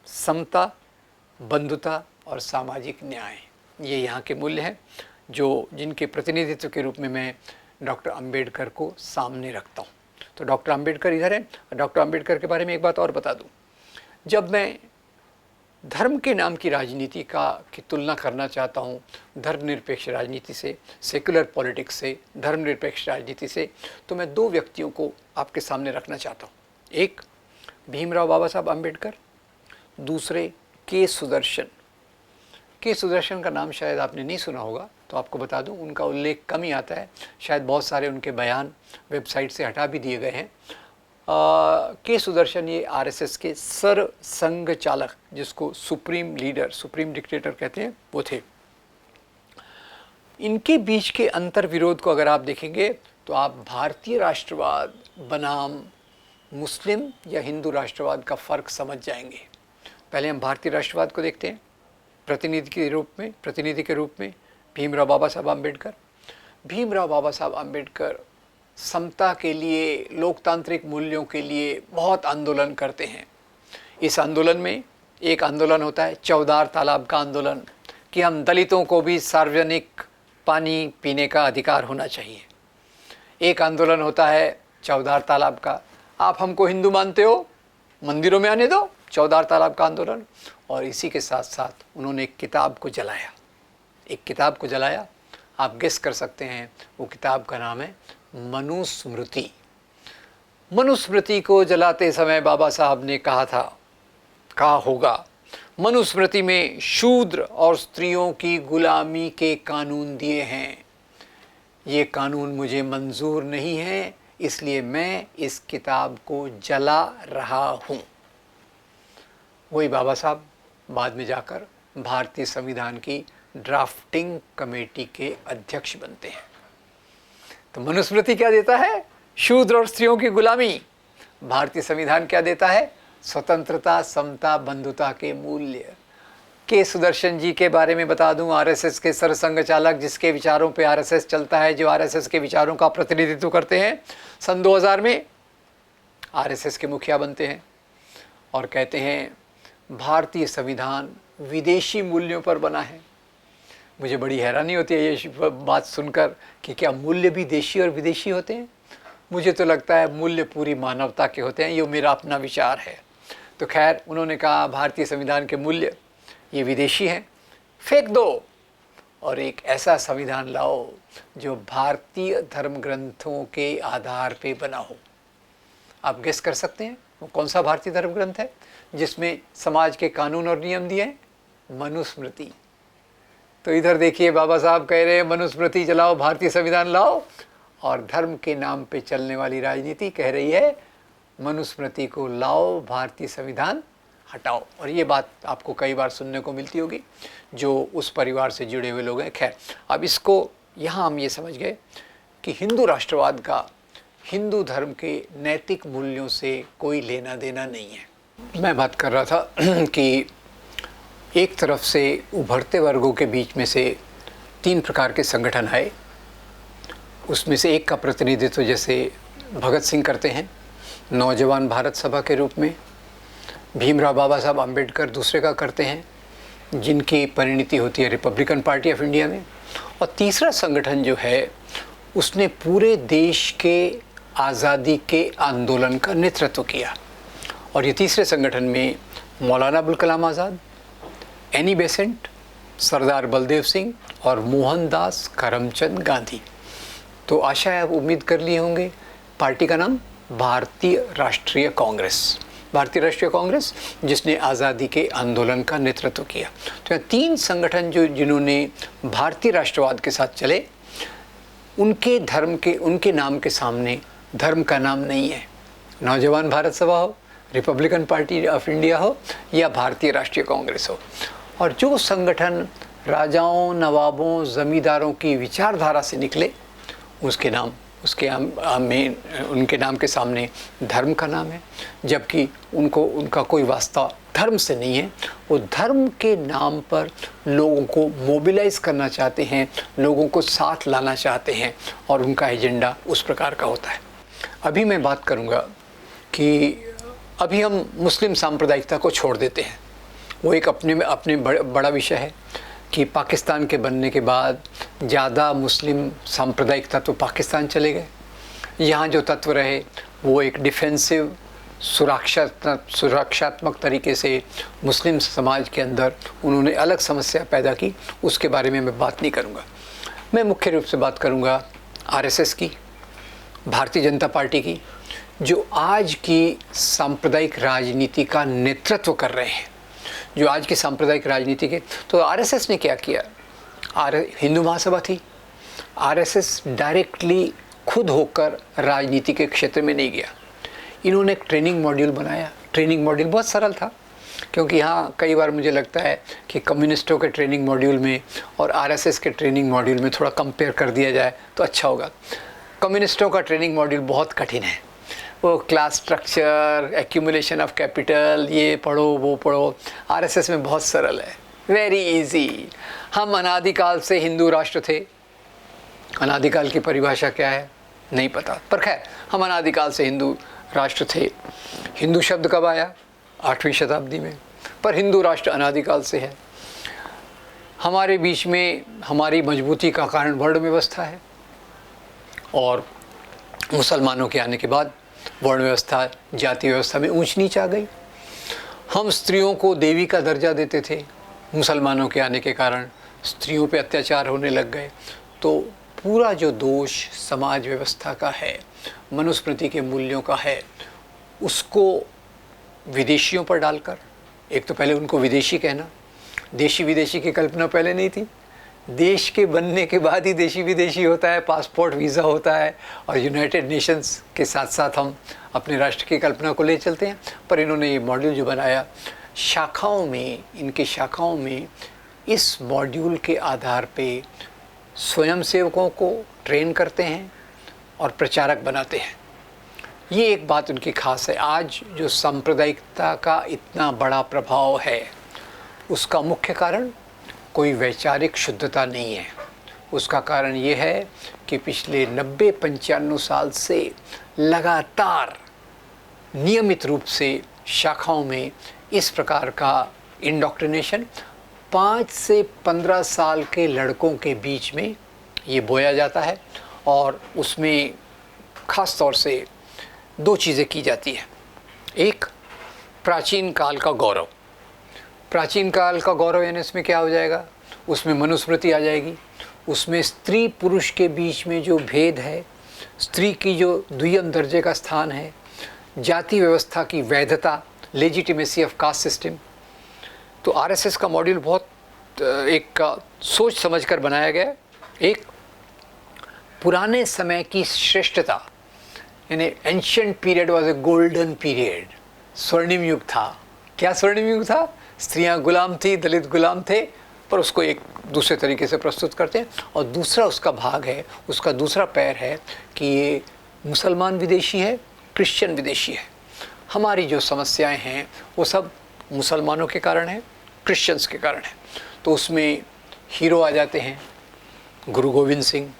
A: समता, बंधुता और सामाजिक न्याय, ये यहाँ के मूल्य हैं जो जिनके प्रतिनिधित्व के रूप में मैं डॉक्टर अंबेडकर को सामने रखता हूँ। तो डॉक्टर अंबेडकर इधर है। डॉक्टर अंबेडकर के बारे में एक बात और बता दूँ, जब मैं धर्म के नाम की राजनीति की तुलना करना चाहता हूँ धर्मनिरपेक्ष राजनीति से, सेकुलर पॉलिटिक्स से, धर्मनिरपेक्ष राजनीति से, तो मैं दो व्यक्तियों को आपके सामने रखना चाहता हूँ। एक भीमराव बाबा साहब अंबेडकर, दूसरे के सुदर्शन। के सुदर्शन का नाम शायद आपने नहीं सुना होगा, तो आपको बता दूं उनका उल्लेख कम ही आता है, शायद बहुत सारे उनके बयान वेबसाइट से हटा भी दिए गए हैं। के सुदर्शन ये आरएसएस के सरसंघ चालक, जिसको सुप्रीम लीडर, सुप्रीम डिक्टेटर कहते हैं, वो थे। इनके बीच के अंतर विरोध को अगर आप देखेंगे तो आप भारतीय राष्ट्रवाद बनाम मुस्लिम या हिंदू राष्ट्रवाद का फ़र्क समझ जाएंगे। पहले हम भारतीय राष्ट्रवाद को देखते हैं, प्रतिनिधि के रूप में भीमराव बाबा साहब अम्बेडकर। भीमराव बाबा साहब अम्बेडकर समता के लिए, लोकतांत्रिक मूल्यों के लिए बहुत आंदोलन करते हैं। इस आंदोलन में एक आंदोलन होता है चौदार तालाब का आंदोलन, कि हम दलितों को भी सार्वजनिक पानी पीने का अधिकार होना चाहिए। एक आंदोलन होता है चौदार तालाब का, आप हमको हिंदू मानते हो, मंदिरों में आने दो, चौदार तालाब का आंदोलन। और इसी के साथ साथ उन्होंने एक किताब को जलाया, आप गेस कर सकते हैं वो किताब का नाम है मनुस्मृति। मनुस्मृति को जलाते समय बाबा साहब ने कहा होगा, मनुस्मृति में शूद्र और स्त्रियों की गुलामी के कानून दिए हैं, ये कानून मुझे मंजूर नहीं है, इसलिए मैं इस किताब को जला रहा हूँ। वही बाबा साहब बाद में जाकर भारतीय संविधान की ड्राफ्टिंग कमेटी के अध्यक्ष बनते हैं। तो मनुस्मृति क्या देता है? शूद्र और स्त्रियों की गुलामी। भारतीय संविधान क्या देता है? स्वतंत्रता, समता, बंधुता के मूल्य। के सुदर्शन जी के बारे में बता दूं, आरएसएस के सरसंघ चालक, जिसके विचारों पे आरएसएस चलता है, जो आरएसएस के विचारों का प्रतिनिधित्व करते हैं, सन 2000 में आरएसएस के मुखिया बनते हैं और कहते हैं भारतीय संविधान विदेशी मूल्यों पर बना है। मुझे बड़ी हैरानी होती है ये बात सुनकर कि क्या मूल्य भी देशी और विदेशी होते हैं? मुझे तो लगता है मूल्य पूरी मानवता के होते हैं। ये मेरा अपना विचार है। तो खैर, उन्होंने कहा भारतीय संविधान के मूल्य ये विदेशी हैं, फेंक दो और एक ऐसा संविधान लाओ जो भारतीय धर्म ग्रंथों के आधार पे बना हो। आप गेस कर सकते हैं वो कौन सा भारतीय धर्म ग्रंथ है जिसमें समाज के कानून और नियम दिए हैं? मनुस्मृति। तो इधर देखिए, बाबा साहब कह रहे हैं मनुस्मृति जलाओ, भारतीय संविधान लाओ, और धर्म के नाम पे चलने वाली राजनीति कह रही है मनुस्मृति को लाओ, भारतीय संविधान हटाओ। और ये बात आपको कई बार सुनने को मिलती होगी जो उस परिवार से जुड़े हुए लोग हैं। खैर, अब इसको यहाँ हम ये समझ गए कि हिंदू राष्ट्रवाद का हिंदू धर्म के नैतिक मूल्यों से कोई लेना देना नहीं है। मैं बात कर रहा था कि एक तरफ से उभरते वर्गों के बीच में से 3 प्रकार के संगठन आए, उसमें से एक का प्रतिनिधित्व जैसे भगत सिंह करते हैं नौजवान भारत सभा के रूप में, भीमराव बाबा साहब अम्बेडकर दूसरे का करते हैं जिनकी परिणति होती है रिपब्लिकन पार्टी ऑफ इंडिया में, और तीसरा संगठन जो है उसने पूरे देश के आज़ादी के आंदोलन का नेतृत्व किया। और ये तीसरे संगठन में मौलाना अबुल कलाम आज़ाद, एनी बेसेंट, सरदार बलदेव सिंह और मोहनदास करमचंद गांधी। तो आशा है आप उम्मीद कर लिए होंगे। पार्टी का नाम भारतीय राष्ट्रीय कांग्रेस, भारतीय राष्ट्रीय कांग्रेस जिसने आज़ादी के आंदोलन का नेतृत्व किया। तो यहाँ 3 संगठन जिन्होंने भारतीय राष्ट्रवाद के साथ चले, उनके नाम के सामने धर्म का नाम नहीं है। नौजवान भारत सभा हो, रिपब्लिकन पार्टी ऑफ इंडिया हो या भारतीय राष्ट्रीय कांग्रेस हो, और जो संगठन राजाओं, नवाबों, ज़मींदारों की विचारधारा से निकले उसके नाम उनके नाम के सामने धर्म का नाम है, जबकि उनका कोई वास्ता धर्म से नहीं है। वो धर्म के नाम पर लोगों को मोबिलाइज करना चाहते हैं, लोगों को साथ लाना चाहते हैं, और उनका एजेंडा उस प्रकार का होता है। अभी मैं बात करूँगा कि अभी हम मुस्लिम सांप्रदायिकता को छोड़ देते हैं, वो एक अपने बड़ा विषय है कि पाकिस्तान के बनने के बाद ज़्यादा मुस्लिम सांप्रदायिकता तो पाकिस्तान चले गए। यहाँ जो तत्व रहे वो एक डिफेंसिव सुरक्षात्मक तरीके से मुस्लिम समाज के अंदर उन्होंने अलग समस्या पैदा की। उसके बारे में मैं बात नहीं करूँगा। मैं मुख्य रूप से बात करूँगा आरएसएस की, भारतीय जनता पार्टी की, जो आज की सांप्रदायिक राजनीति का नेतृत्व कर रहे हैं। जो आज की सांप्रदायिक राजनीति के, तो आरएसएस ने क्या किया? हिंदू महासभा थी, आरएसएस डायरेक्टली खुद होकर राजनीति के क्षेत्र में नहीं गया। इन्होंने एक ट्रेनिंग मॉड्यूल बनाया। ट्रेनिंग मॉड्यूल बहुत सरल था, क्योंकि यहाँ कई बार मुझे लगता है कि कम्युनिस्टों के ट्रेनिंग मॉड्यूल में और आरएसएस के ट्रेनिंग मॉड्यूल में थोड़ा कंपेयर कर दिया जाए तो अच्छा होगा। कम्युनिस्टों का ट्रेनिंग मॉड्यूल बहुत कठिन है। वो class structure, accumulation of capital, ये पढ़ो वो पढ़ो। आरएसएस में बहुत सरल है, वेरी इजी। हम अनादिकाल से हिंदू राष्ट्र थे। अनादिकाल की परिभाषा क्या है नहीं पता, पर खैर हम अनादिकाल से हिंदू राष्ट्र थे। हिंदू शब्द कब आया? 8वीं शताब्दी में, पर हिंदू राष्ट्र अनादिकाल से है। हमारे बीच में हमारी मजबूती का कारण वर्ण व्यवस्था है, और मुसलमानों के आने के बाद वर्ण व्यवस्था, जाति व्यवस्था में ऊंच नीच आ गई। हम स्त्रियों को देवी का दर्जा देते थे, मुसलमानों के आने के कारण स्त्रियों पे अत्याचार होने लग गए। तो पूरा जो दोष समाज व्यवस्था का है, मनुस्मृति के मूल्यों का है, उसको विदेशियों पर डालकर, एक तो पहले उनको विदेशी कहना, देशी विदेशी की कल्पना पहले नहीं थी। देश के बनने के बाद ही देशी विदेशी होता है, पासपोर्ट वीज़ा होता है, और यूनाइटेड नेशंस के साथ साथ हम अपने राष्ट्र की कल्पना को ले चलते हैं। पर इन्होंने ये मॉड्यूल जो बनाया, इनके शाखाओं में इस मॉड्यूल के आधार पे स्वयंसेवकों को ट्रेन करते हैं और प्रचारक बनाते हैं। ये एक बात उनकी खास है। आज जो सांप्रदायिकता का इतना बड़ा प्रभाव है, उसका मुख्य कारण कोई वैचारिक शुद्धता नहीं है। उसका कारण ये है कि पिछले 90-95 साल से लगातार नियमित रूप से शाखाओं में इस प्रकार का इंडोक्ट्रिनेशन 5 से 15 साल के लड़कों के बीच में ये बोया जाता है, और उसमें ख़ास तौर से 2 चीज़ें की जाती हैं। एक, प्राचीन काल का गौरव। प्राचीन काल का गौरव यानी इसमें क्या हो जाएगा? उसमें मनुस्मृति आ जाएगी, उसमें स्त्री पुरुष के बीच में जो भेद है, स्त्री की जो द्वितीय दर्जे का स्थान है, जाति व्यवस्था की वैधता, लेजिटिमेसी ऑफ कास्ट सिस्टम। तो आरएसएस का मॉड्यूल बहुत एक सोच समझकर बनाया गया। एक, पुराने समय की श्रेष्ठता, यानी ancient period was a golden period, स्वर्णिम युग था। क्या स्वर्णिम युग था? स्त्रियां गुलाम थी, दलित गुलाम थे, पर उसको एक दूसरे तरीके से प्रस्तुत करते हैं। और दूसरा उसका भाग है, उसका दूसरा पैर है कि ये मुसलमान विदेशी है, क्रिश्चियन विदेशी है। हमारी जो समस्याएं हैं वो सब मुसलमानों के कारण है, क्रिश्चियंस के कारण है। तो उसमें हीरो आ जाते हैं, गुरु गोविंद सिंह,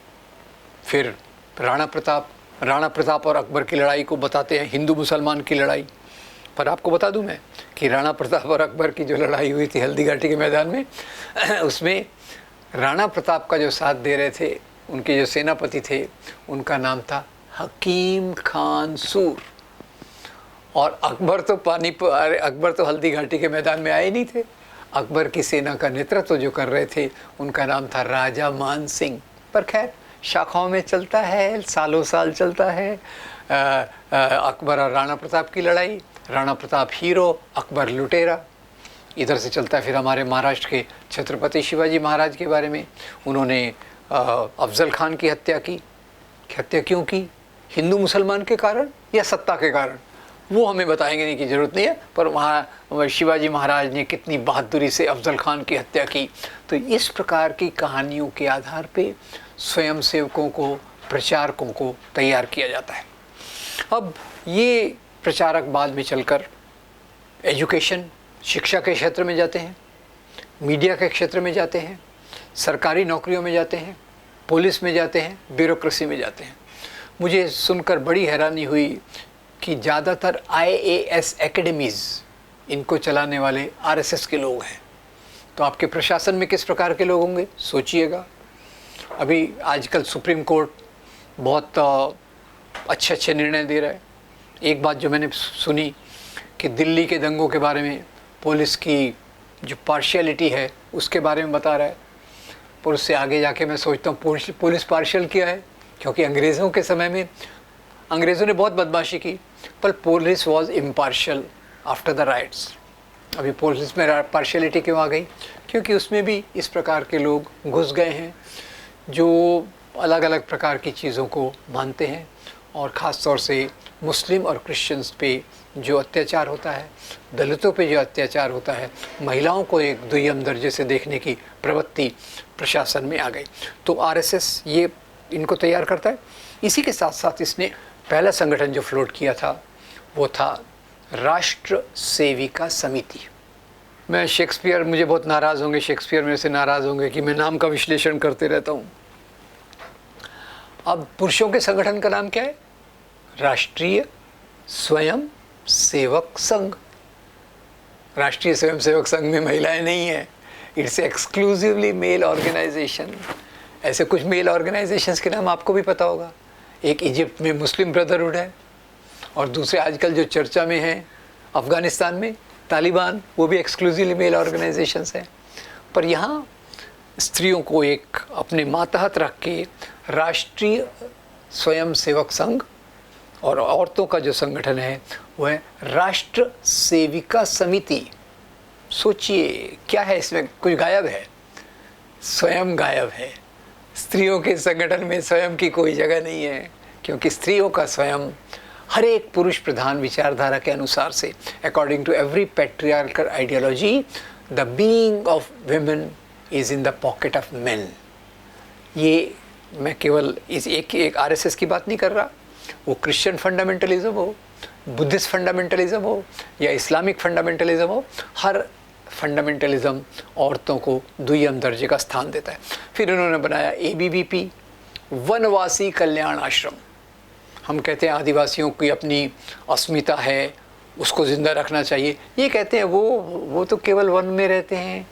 A: फिर राणा प्रताप और अकबर की लड़ाई को बताते हैं, हिंदू मुसलमान की लड़ाई। पर आपको बता दूं मैं कि राणा प्रताप और अकबर की जो लड़ाई हुई थी हल्दी घाटी के मैदान में, उसमें राणा प्रताप का जो साथ दे रहे थे, उनके जो सेनापति थे, उनका नाम था हकीम खान सूर। और अकबर तो हल्दी घाटी के मैदान में आए नहीं थे। अकबर की सेना का नेतृत्व जो कर रहे थे, उनका नाम था राजा मान सिंह। पर खैर शाखाओं में चलता है, सालों साल चलता है। अकबर और राणा प्रताप की लड़ाई, राणा प्रताप हीरो, अकबर लुटेरा। इधर से चलता है फिर हमारे महाराष्ट्र के छत्रपति शिवाजी महाराज के बारे में। उन्होंने अफजल खान की हत्या की। हत्या क्यों की? हिंदू मुसलमान के कारण या सत्ता के कारण, वो हमें बताएंगे नहीं की ज़रूरत नहीं है। पर वहाँ शिवाजी महाराज ने कितनी बहादुरी से अफजल खान की हत्या की। तो इस प्रकार की कहानियों के आधार पे स्वयंसेवकों को, प्रचारकों को तैयार किया जाता है। अब ये प्रचारक बाद में चलकर एजुकेशन, शिक्षा के क्षेत्र में जाते हैं, मीडिया के क्षेत्र में जाते हैं, सरकारी नौकरियों में जाते हैं, पुलिस में जाते हैं, ब्यूरोक्रेसी में जाते हैं। मुझे सुनकर बड़ी हैरानी हुई कि ज़्यादातर IAS एकेडमीज़, इनको चलाने वाले RSS के लोग हैं। तो आपके प्रशासन में किस प्रकार के लोग होंगे, सोचिएगा। अभी आजकल सुप्रीम कोर्ट बहुत अच्छे अच्छे निर्णय दे रहा है। एक बात जो मैंने सुनी कि दिल्ली के दंगों के बारे में पुलिस की जो पार्शियलिटी है उसके बारे में बता रहा है। पर उससे आगे जाके मैं सोचता हूँ पुलिस पार्शियल क्या है, क्योंकि अंग्रेज़ों के समय में अंग्रेज़ों ने बहुत बदमाशी की, पर police was impartial after the rights. अभी पुलिस में पार्शियलिटी क्यों आ गई, क्योंकि उसमें भी इस प्रकार के लोग घुस गए हैं जो अलग अलग प्रकार की चीज़ों को मानते हैं। और ख़ास तौर से मुस्लिम और क्रिश्चियंस पे जो अत्याचार होता है, दलितों पे जो अत्याचार होता है, महिलाओं को एक दुय्यम दर्जे से देखने की प्रवृत्ति प्रशासन में आ गई। तो RSS ये इनको तैयार करता है। इसी के साथ साथ इसने पहला संगठन जो फ्लोट किया था वो था राष्ट्र सेविका समिति। मैं शेक्सपियर, मुझे बहुत नाराज़ होंगे, शेक्सपियर मेरे से नाराज़ होंगे कि मैं नाम का विश्लेषण करते रहता हूँ। अब पुरुषों के संगठन का नाम क्या है, राष्ट्रीय स्वयं सेवक संघ। राष्ट्रीय स्वयं सेवक संघ में महिलाएं नहीं है, इट्स एक्सक्लूसिवली मेल ऑर्गेनाइजेशन। ऐसे कुछ मेल ऑर्गेनाइजेशंस के नाम आपको भी पता होगा। एक इजिप्ट में मुस्लिम ब्रदरहुड है, और दूसरे आजकल जो चर्चा में है अफ़गानिस्तान में तालिबान, वो भी एक्सक्लूसिवली मेल ऑर्गेनाइजेशंस हैं। पर यहाँ स्त्रियों को एक अपने मातहत रख के राष्ट्रीय स्वयं सेवक संघ, और औरतों का जो संगठन है वह राष्ट्र सेविका समिति। सोचिए क्या है इसमें, कुछ गायब है, स्वयं गायब है। स्त्रियों के संगठन में स्वयं की कोई जगह नहीं है, क्योंकि स्त्रियों का स्वयं हर एक पुरुष प्रधान विचारधारा के अनुसार से, according to every patriarchal ideology, the being of women is in the pocket of men. ये मैं केवल इस एक RSS की बात नहीं कर रहा, वो क्रिश्चियन फंडामेंटलिज्म हो, बुद्धिस्ट फंडामेंटलिज्म हो या इस्लामिक फंडामेंटलिज्म हो, हर फंडामेंटलिज्म औरतों को दुय्यम दर्जे का स्थान देता है। फिर उन्होंने बनाया ABVP, वनवासी कल्याण आश्रम। हम कहते हैं आदिवासियों की अपनी अस्मिता है, उसको ज़िंदा रखना चाहिए। ये कहते हैं वो तो केवल वन में रहते हैं,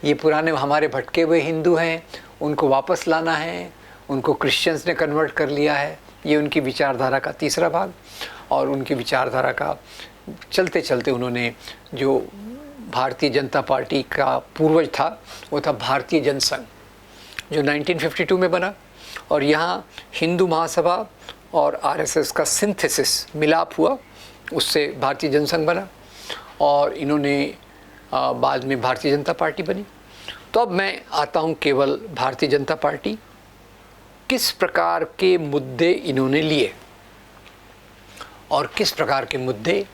A: ये पुराने हमारे भटके हुए हिंदू हैं, उनको वापस लाना है, उनको क्रिश्चियंस ने कन्वर्ट कर लिया है। ये उनकी विचारधारा का तीसरा भाग। और उनकी विचारधारा का चलते चलते उन्होंने जो भारतीय जनता पार्टी का पूर्वज था वो था भारतीय जनसंघ, जो 1952 में बना। और यहाँ हिंदू महासभा और RSS का सिंथेसिस, मिलाप हुआ, उससे भारतीय जनसंघ बना। और इन्होंने बाद में भारतीय जनता पार्टी बनी। तो अब मैं आता हूँ केवल भारतीय जनता पार्टी, किस प्रकार के मुद्दे इन्होंने लिए और किस प्रकार के मुद्दे।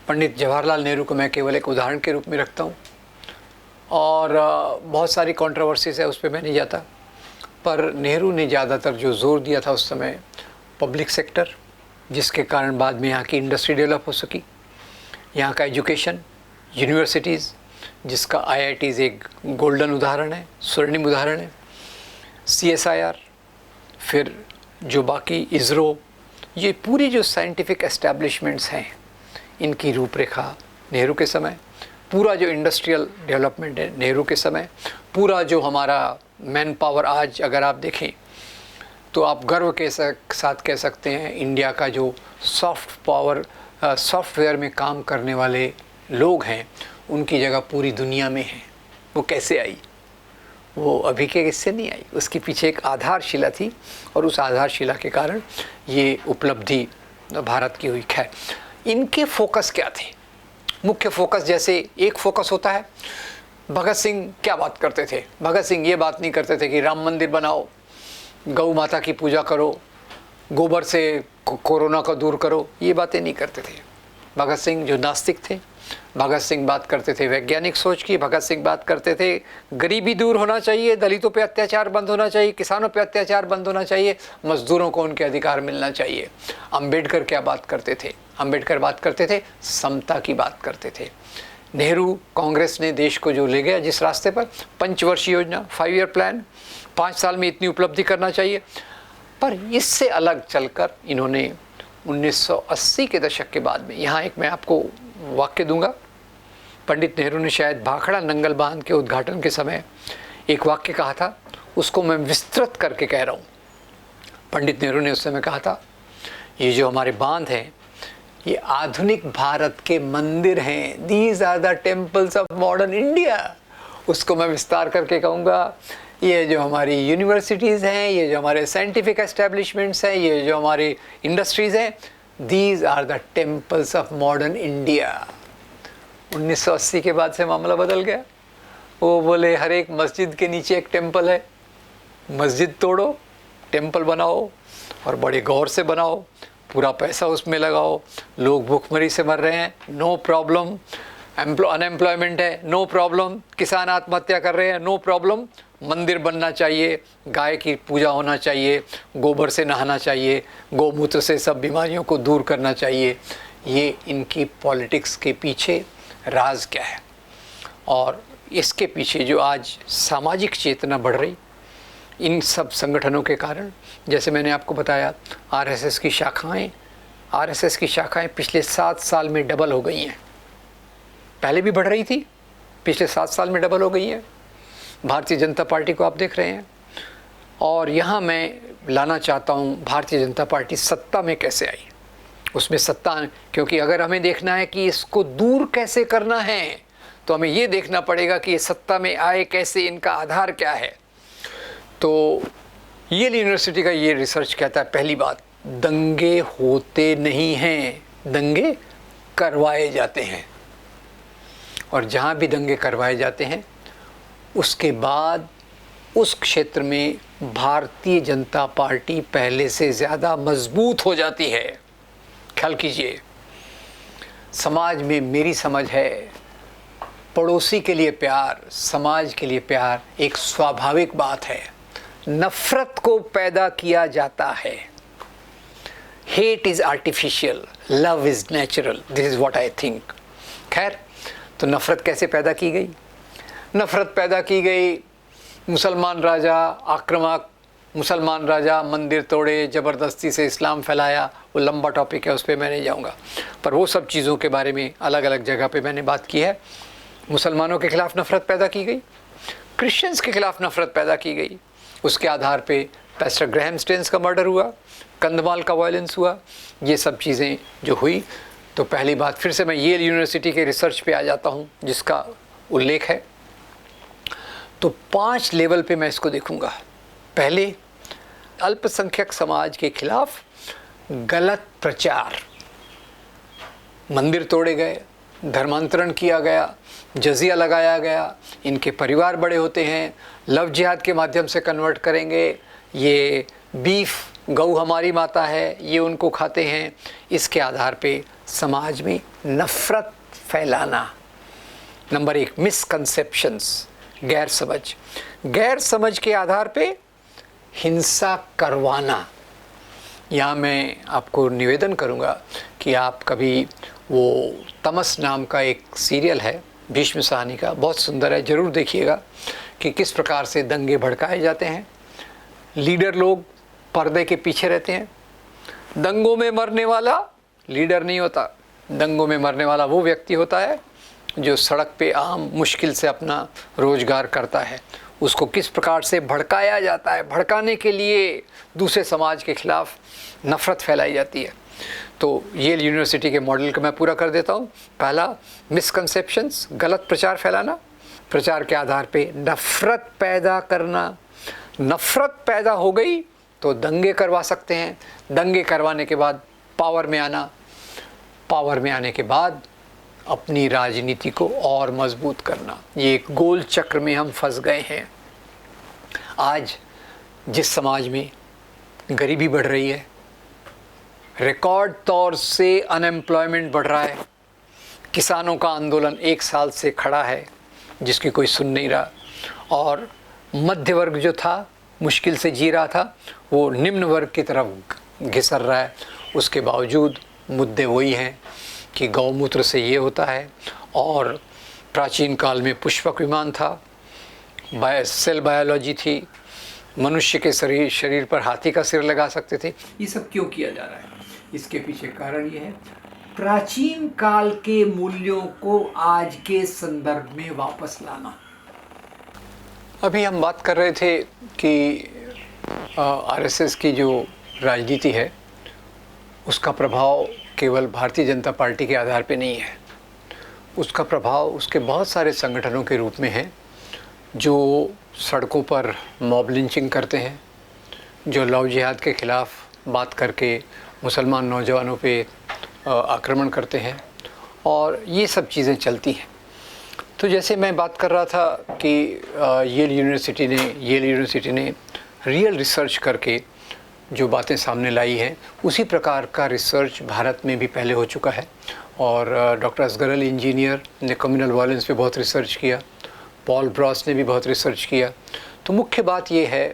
A: पंडित जवाहरलाल नेहरू को मैं केवल एक उदाहरण के रूप में रखता हूँ, और बहुत सारी कंट्रोवर्सीज है, उस पर मैं नहीं जाता। पर नेहरू ने ज़्यादातर जो जोर दिया था उस समय पब्लिक सेक्टर, जिसके कारण बाद में यहाँ की इंडस्ट्री डेवलप हो सकी, यहाँ का एजुकेशन, यूनिवर्सिटीज़, जिसका IITs एक गोल्डन उदाहरण है, स्वर्णिम उदाहरण है, CSIR, फिर जो बाकी इसरो, ये पूरी जो साइंटिफिक एस्टैब्लिशमेंट्स हैं, इनकी रूपरेखा नेहरू के समय, पूरा जो इंडस्ट्रियल डेवलपमेंट है नेहरू के समय, पूरा जो हमारा मैन पावर आज अगर आप देखें तो आप गर्व के साथ कह सकते हैं इंडिया का जो सॉफ्ट पावर, सॉफ्टवेयर में काम करने वाले लोग हैं, उनकी जगह पूरी दुनिया में है। वो कैसे आई? वो अभी के किससे नहीं आई, उसके पीछे एक आधारशिला थी, और उस आधारशिला के कारण ये उपलब्धि भारत की हुई। खैर, इनके फोकस क्या थे? मुख्य फोकस, जैसे एक फोकस होता है, भगत सिंह क्या बात करते थे? भगत सिंह ये बात नहीं करते थे कि राम मंदिर बनाओ, गौ माता की पूजा करो, गोबर से कोरोना को दूर करो, ये बातें नहीं करते थे। भगत सिंह जो नास्तिक थे, भगत सिंह बात करते थे वैज्ञानिक सोच की, भगत सिंह बात करते थे गरीबी दूर होना चाहिए, दलितों पे अत्याचार बंद होना चाहिए, किसानों पे अत्याचार बंद होना चाहिए, मजदूरों को उनके अधिकार मिलना चाहिए। अंबेडकर क्या बात करते थे? अंबेडकर बात करते थे समता की बात करते थे। नेहरू कांग्रेस ने देश को जो ले गया जिस रास्ते पर, पंचवर्षीय योजना, 5 ईयर प्लान, 5 साल में इतनी उपलब्धि करना चाहिए, पर इससे अलग चलकर इन्होंने 1980 के दशक के बाद में, यहाँ एक मैं आपको वाक्य दूंगा, पंडित नेहरू ने शायद भाखड़ा नंगल बांध के उद्घाटन के समय एक वाक्य कहा था, उसको मैं विस्तृत करके कह रहा हूँ। पंडित नेहरू ने उस समय कहा था, ये जो हमारे बांध हैं ये आधुनिक भारत के मंदिर हैं, these are the temples of modern India. उसको मैं विस्तार करके कहूँगा, ये जो हमारी यूनिवर्सिटीज़ हैं, ये जो हमारे साइंटिफिक एस्टेब्लिशमेंट्स हैं, ये जो हमारी इंडस्ट्रीज़ हैं, these are the temples of modern India. 1980 के बाद से मामला बदल गया। वो बोले हर एक मस्जिद के नीचे एक टेम्पल है, मस्जिद तोड़ो, टेम्पल बनाओ और बड़े गौर से बनाओ, पूरा पैसा उसमें लगाओ, लोग भूखमरी से मर रहे हैं, नो प्रॉब्लम, अनएम्प्लॉयमेंट है, नो प्रॉब्लम, किसान आत्महत्या कर रहे हैं, नो प्रॉब्लम, मंदिर बनना चाहिए, गाय की पूजा होना चाहिए, गोबर से नहाना चाहिए, गोमूत्र से सब बीमारियों को दूर करना चाहिए। ये इनकी पॉलिटिक्स के पीछे राज क्या है? और इसके पीछे जो आज सामाजिक चेतना बढ़ रही इन सब संगठनों के कारण, जैसे मैंने आपको बताया आरएसएस की शाखाएं पिछले 7 साल में डबल हो गई हैं। पहले भी बढ़ रही थी, पिछले 7 साल में डबल हो गई है। भारतीय जनता पार्टी को आप देख रहे हैं, और यहाँ मैं लाना चाहता हूँ भारतीय जनता पार्टी सत्ता में कैसे आई, उसमें सत्ता, क्योंकि अगर हमें देखना है कि इसको दूर कैसे करना है तो हमें ये देखना पड़ेगा कि ये सत्ता में आए कैसे, इनका आधार क्या है। तो येल यूनिवर्सिटी का ये रिसर्च कहता है, पहली बात, दंगे होते नहीं हैं, दंगे करवाए जाते हैं, और जहाँ भी दंगे करवाए जाते हैं उसके बाद उस क्षेत्र में भारतीय जनता पार्टी पहले से ज़्यादा मजबूत हो जाती है। ख्याल कीजिए, समाज में मेरी समझ है, पड़ोसी के लिए प्यार, समाज के लिए प्यार एक स्वाभाविक बात है, नफरत को पैदा किया जाता है। Hate is artificial, love is natural, this is what I think. खैर, तो नफरत कैसे पैदा की गई? नफरत पैदा की गई, मुसलमान राजा आक्रामक, मुसलमान राजा मंदिर तोड़े, ज़बरदस्ती से इस्लाम फैलाया, वो लंबा टॉपिक है, उस पर मैं नहीं जाऊँगा, पर वो सब चीज़ों के बारे में अलग अलग जगह पे मैंने बात की है। मुसलमानों के खिलाफ नफ़रत पैदा की गई, क्रिश्चियंस के खिलाफ नफ़रत पैदा की गई, उसके आधार पे पैस्टर ग्रैहम स्टेन्स का मर्डर हुआ, कंधमाल का वायलेंस हुआ, ये सब चीज़ें जो हुई। तो पहली बात, फिर से मैं येल यूनिवर्सिटी के रिसर्च पे आ जाता हूँ जिसका उल्लेख है। तो 5 लेवल पे मैं इसको देखूँगा। पहले, अल्पसंख्यक समाज के खिलाफ गलत प्रचार, मंदिर तोड़े गए, धर्मांतरण किया गया, जजिया लगाया गया, इनके परिवार बड़े होते हैं, लव जिहाद के माध्यम से कन्वर्ट करेंगे, ये बीफ, गऊ हमारी माता है, ये उनको खाते हैं, इसके आधार पे समाज में नफ़रत फैलाना। नंबर 1, मिसकंसेप्शंस, गैर समझ के आधार पे हिंसा करवाना। यहाँ मैं आपको निवेदन करूँगा कि आप कभी, वो तमस नाम का एक सीरियल है भीष्म साहनी का, बहुत सुंदर है, ज़रूर देखिएगा कि किस प्रकार से दंगे भड़काए जाते हैं। लीडर लोग पर्दे के पीछे रहते हैं। दंगों में मरने वाला लीडर नहीं होता, दंगों में मरने वाला वो व्यक्ति होता है जो सड़क पे आम मुश्किल से अपना रोजगार करता है। उसको किस प्रकार से भड़काया जाता है, भड़काने के लिए दूसरे समाज के खिलाफ नफ़रत फैलाई जाती है। तो येल यूनिवर्सिटी के मॉडल को मैं पूरा कर देता हूँ। पहला, मिसकंसेप्शंस, गलत प्रचार फैलाना, प्रचार के आधार पे नफ़रत पैदा करना। नफ़रत पैदा हो गई तो दंगे करवा सकते हैं, दंगे करवाने के बाद पावर में आना, पावर में आने के बाद अपनी राजनीति को और मजबूत करना। ये एक गोल चक्र में हम फंस गए हैं। आज जिस समाज में गरीबी बढ़ रही है, रिकॉर्ड तौर से अनएम्प्लॉयमेंट बढ़ रहा है, किसानों का आंदोलन 1 साल से खड़ा है जिसकी कोई सुन नहीं रहा, और मध्य वर्ग जो था मुश्किल से जी रहा था वो निम्न वर्ग की तरफ घिसर रहा है। उसके बावजूद मुद्दे वही हैं कि गौमूत्र से ये होता है, और प्राचीन काल में पुष्पक विमान था, सेल बायोलॉजी थी, मनुष्य के शरीर पर हाथी का सिर लगा सकते थे। ये सब क्यों किया जा रहा है? इसके पीछे कारण ये है प्राचीन काल के मूल्यों को आज के संदर्भ में वापस लाना। अभी हम बात कर रहे थे कि आरएसएस की जो राजनीति है उसका प्रभाव केवल भारतीय जनता पार्टी के आधार पे नहीं है, उसका प्रभाव उसके बहुत सारे संगठनों के रूप में है जो सड़कों पर मॉब लिंचिंग करते हैं, जो लव जिहाद के ख़िलाफ़ बात करके मुसलमान नौजवानों पे आक्रमण करते हैं, और ये सब चीज़ें चलती हैं। तो जैसे मैं बात कर रहा था कि येल यूनिवर्सिटी ने रियल रिसर्च करके जो बातें सामने लाई हैं, उसी प्रकार का रिसर्च भारत में भी पहले हो चुका है। और डॉक्टर असगर अली इंजीनियर ने कम्युनल वायलेंस पे बहुत रिसर्च किया, पॉल ब्रॉस ने भी बहुत रिसर्च किया। तो मुख्य बात ये है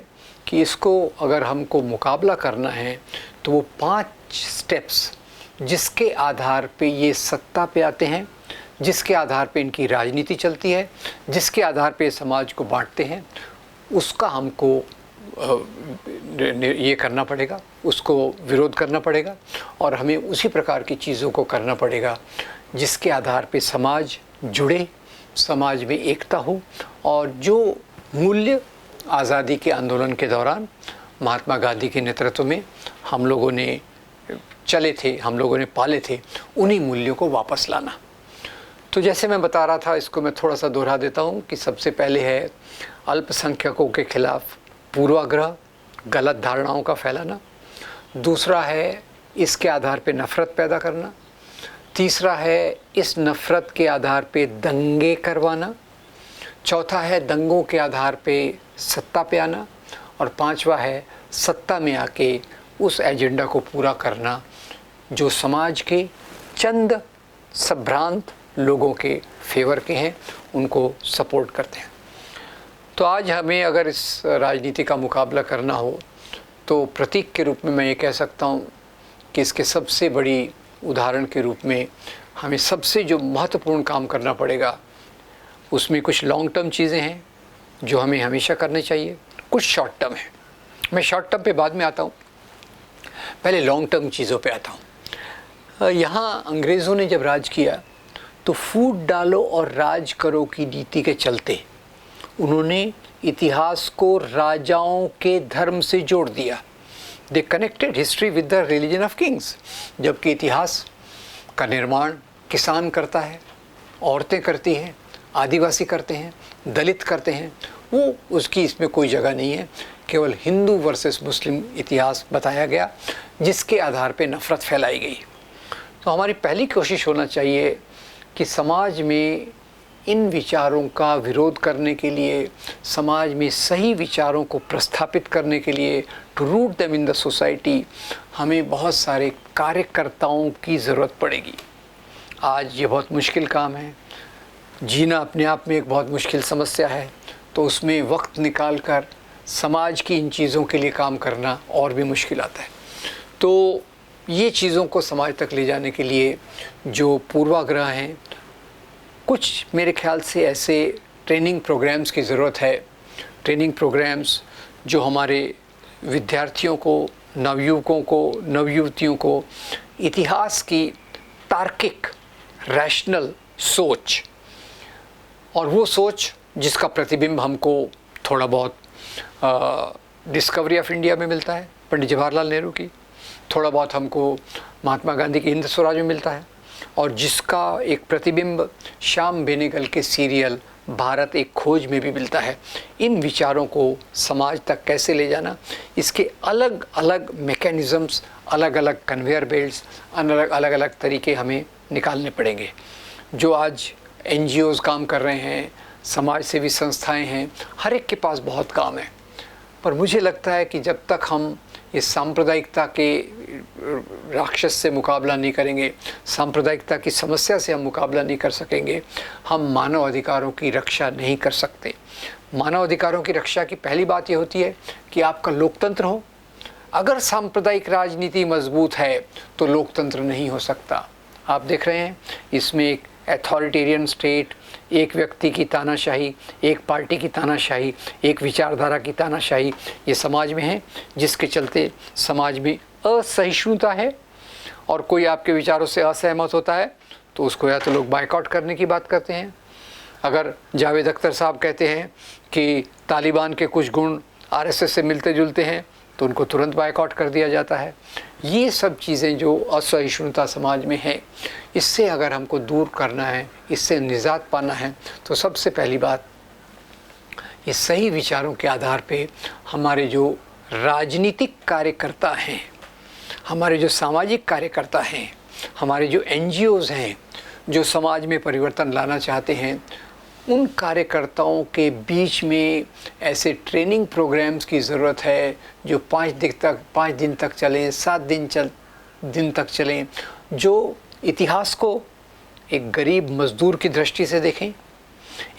A: कि इसको अगर हमको मुकाबला करना है तो वो 5 स्टेप्स जिसके आधार पे ये सत्ता पे आते हैं, जिसके आधार पे इनकी राजनीति चलती है, जिसके आधार पे समाज को बांटते हैं, उसका हमको ये करना पड़ेगा, उसको विरोध करना पड़ेगा, और हमें उसी प्रकार की चीज़ों को करना पड़ेगा जिसके आधार पे समाज जुड़े, समाज में एकता हो, और जो मूल्य आज़ादी के आंदोलन के दौरान महात्मा गांधी के नेतृत्व में हम लोगों ने चले थे, हम लोगों ने पाले थे, उन्हीं मूल्यों को वापस लाना। तो जैसे मैं बता रहा था, इसको मैं थोड़ा सा दोहरा देता हूँ कि सबसे पहले है अल्पसंख्यकों के खिलाफ पूर्वाग्रह, गलत धारणाओं का फैलाना। दूसरा है इसके आधार पे नफ़रत पैदा करना। तीसरा है इस नफ़रत के आधार पे दंगे करवाना। चौथा है दंगों के आधार पे सत्ता पे आना। और 5वां है सत्ता में आके उस एजेंडा को पूरा करना जो समाज के चंद संभ्रांत लोगों के फेवर के हैं, उनको सपोर्ट करते हैं। तो आज हमें अगर इस राजनीति का मुकाबला करना हो तो प्रतीक के रूप में मैं ये कह सकता हूँ कि इसके सबसे बड़ी उदाहरण के रूप में हमें सबसे जो महत्वपूर्ण काम करना पड़ेगा, उसमें कुछ लॉन्ग टर्म चीज़ें हैं जो हमें हमेशा करनी चाहिए, कुछ शॉर्ट टर्म है। मैं शॉर्ट टर्म पे बाद में आता हूँ, पहले लॉन्ग टर्म चीज़ों पे आता हूँ। यहाँ अंग्रेज़ों ने जब राज किया तो फूट डालो और राज करो की नीति के चलते उन्होंने इतिहास को राजाओं के धर्म से जोड़ दिया। दे connected history with the religion of Kings. जबकि इतिहास का निर्माण किसान करता है, औरतें करती हैं, आदिवासी करते हैं, दलित करते हैं, वो उसकी इसमें कोई जगह नहीं है। केवल हिंदू वर्सेस मुस्लिम इतिहास बताया गया जिसके आधार पे नफ़रत फैलाई गई। तो हमारी पहली कोशिश होना चाहिए कि समाज में इन विचारों का विरोध करने के लिए, समाज में सही विचारों को प्रस्थापित करने के लिए, to root them in the society, हमें बहुत सारे कार्यकर्ताओं की ज़रूरत पड़ेगी। आज ये बहुत मुश्किल काम है, जीना अपने आप में एक बहुत मुश्किल समस्या है, तो उसमें वक्त निकाल कर समाज की इन चीज़ों के लिए काम करना और भी मुश्किल आता है। तो ये चीज़ों को समाज तक ले जाने के लिए जो पूर्वाग्रह हैं, कुछ मेरे ख्याल से ऐसे ट्रेनिंग प्रोग्राम्स की ज़रूरत है। ट्रेनिंग प्रोग्राम्स जो हमारे विद्यार्थियों को, नवयुवकों को, नवयुवतियों को इतिहास की तार्किक, रैशनल सोच, और वो सोच जिसका प्रतिबिंब हमको थोड़ा बहुत डिस्कवरी ऑफ इंडिया में मिलता है, पंडित जवाहरलाल नेहरू की, थोड़ा बहुत हमको महात्मा गांधी की हिंद स्वराज में मिलता है, और जिसका एक प्रतिबिंब श्याम बेनेगल के सीरियल भारत एक खोज में भी मिलता है। इन विचारों को समाज तक कैसे ले जाना, इसके अलग अलग मैकेनिज़म्स, अलग अलग कन्वेयर बेल्ट्स, अलग अलग तरीके हमें निकालने पड़ेंगे। जो आज NGOs काम कर रहे हैं, समाज सेवी संस्थाएं हैं, हर एक के पास बहुत काम है, पर मुझे लगता है कि जब तक हम ये सांप्रदायिकता के राक्षस से मुकाबला नहीं करेंगे, सांप्रदायिकता की समस्या से हम मुकाबला नहीं कर सकेंगे, हम मानव अधिकारों की रक्षा नहीं कर सकते। मानव अधिकारों की रक्षा की पहली बात ये होती है कि आपका लोकतंत्र हो। अगर सांप्रदायिक राजनीति मजबूत है तो लोकतंत्र नहीं हो सकता। आप देख रहे हैं इसमें एक अथॉरिटेरियन स्टेट, एक व्यक्ति की तानाशाही, एक पार्टी की तानाशाही, एक विचारधारा की तानाशाही ये समाज में है, जिसके चलते समाज में असहिष्णुता है। और कोई आपके विचारों से असहमत होता है तो उसको या तो लोग बायकॉट करने की बात करते हैं। अगर जावेद अख्तर साहब कहते हैं कि तालिबान के कुछ गुण आरएसएस से मिलते जुलते हैं तो उनको तुरंत बायकॉट कर दिया जाता है। ये सब चीज़ें जो असहिष्णुता समाज में है, इससे अगर हमको दूर करना है, इससे निजात पाना है, तो सबसे पहली बात ये सही विचारों के आधार पे हमारे जो राजनीतिक कार्यकर्ता हैं, हमारे जो सामाजिक कार्यकर्ता हैं, हमारे जो एनजीओज़ हैं जो समाज में परिवर्तन लाना चाहते हैं, उन कार्यकर्ताओं के बीच में ऐसे ट्रेनिंग प्रोग्राम्स की ज़रूरत है जो 5 दिन तक चलें, 7 दिन तक चलें, जो इतिहास को एक गरीब मज़दूर की दृष्टि से देखें,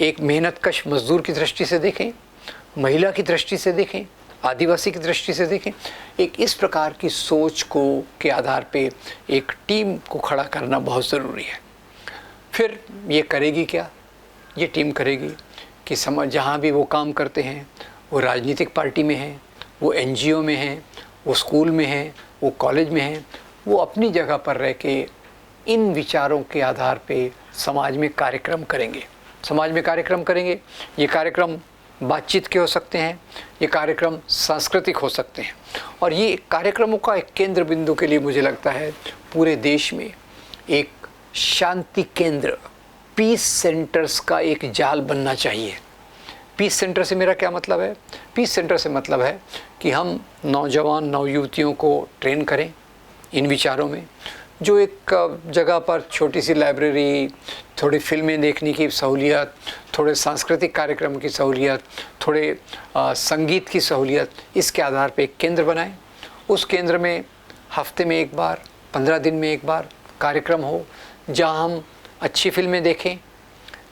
A: एक मेहनतकश मज़दूर की दृष्टि से देखें, महिला की दृष्टि से देखें, आदिवासी की दृष्टि से देखें। एक इस प्रकार की सोच को के आधार पे एक टीम को खड़ा करना बहुत ज़रूरी है। फिर ये करेगी क्या? ये टीम करेगी कि समाज जहाँ भी वो काम करते हैं, वो राजनीतिक पार्टी में हैं, वो एनजीओ में हैं, वो स्कूल में हैं, वो कॉलेज में हैं, वो अपनी जगह पर रह के इन विचारों के आधार पे समाज में कार्यक्रम करेंगे। समाज में कार्यक्रम करेंगे। ये कार्यक्रम बातचीत के हो सकते हैं, ये कार्यक्रम सांस्कृतिक हो सकते हैं, और ये कार्यक्रमों का एक केंद्र बिंदु के लिए मुझे लगता है पूरे देश में एक शांति केंद्र, पीस सेंटर्स का एक जाल बनना चाहिए। पीस सेंटर से मेरा क्या मतलब है? पीस सेंटर से मतलब है कि हम नौजवान नवयुवतियों को ट्रेन करें इन विचारों में, जो एक जगह पर छोटी सी लाइब्रेरी, थोड़ी फिल्में देखने की सहूलियत, थोड़े सांस्कृतिक कार्यक्रम की सहूलियत, थोड़े संगीत की सहूलियत, इसके आधार पे एक केंद्र बनाएं। उस केंद्र में हफ्ते में एक बार, 15 दिन में एक बार कार्यक्रम हो, जहां हम अच्छी फिल्में देखें।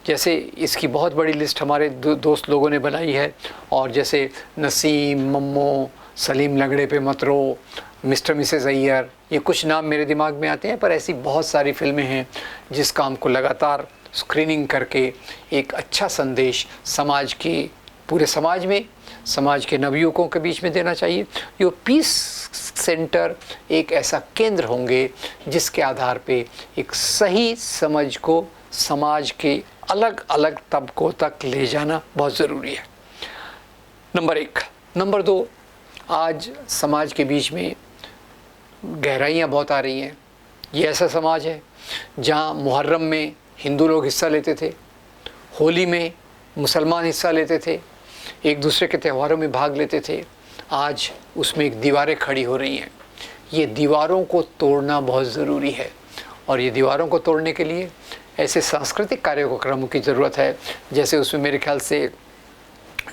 A: जैसे इसकी बहुत बड़ी लिस्ट हमारे दोस्त लोगों ने बनाई है, और जैसे नसीम, मम्मो, सलीम लंगड़े पे मत रो, मिस्टर मिसेस अय्यर, ये कुछ नाम मेरे दिमाग में आते हैं, पर ऐसी बहुत सारी फिल्में हैं जिसका हमको लगातार स्क्रीनिंग करके एक अच्छा संदेश समाज के, पूरे समाज में, समाज के नवयुवकों के बीच में देना चाहिए। ये पीस सेंटर एक ऐसा केंद्र होंगे जिसके आधार पे एक सही समझ को समाज के अलग अलग तबकों तक ले जाना बहुत ज़रूरी है। नंबर 1। नंबर 2, आज समाज के बीच में गहराइयाँ बहुत आ रही हैं। ये ऐसा समाज है जहाँ मुहर्रम में हिंदू लोग हिस्सा लेते थे, होली में मुसलमान हिस्सा लेते थे, एक दूसरे के त्योहारों में भाग लेते थे। आज उसमें एक दीवारें खड़ी हो रही हैं। ये दीवारों को तोड़ना बहुत ज़रूरी है, और ये दीवारों को तोड़ने के लिए ऐसे सांस्कृतिक कार्यक्रमों की ज़रूरत है, जैसे उसमें मेरे ख्याल से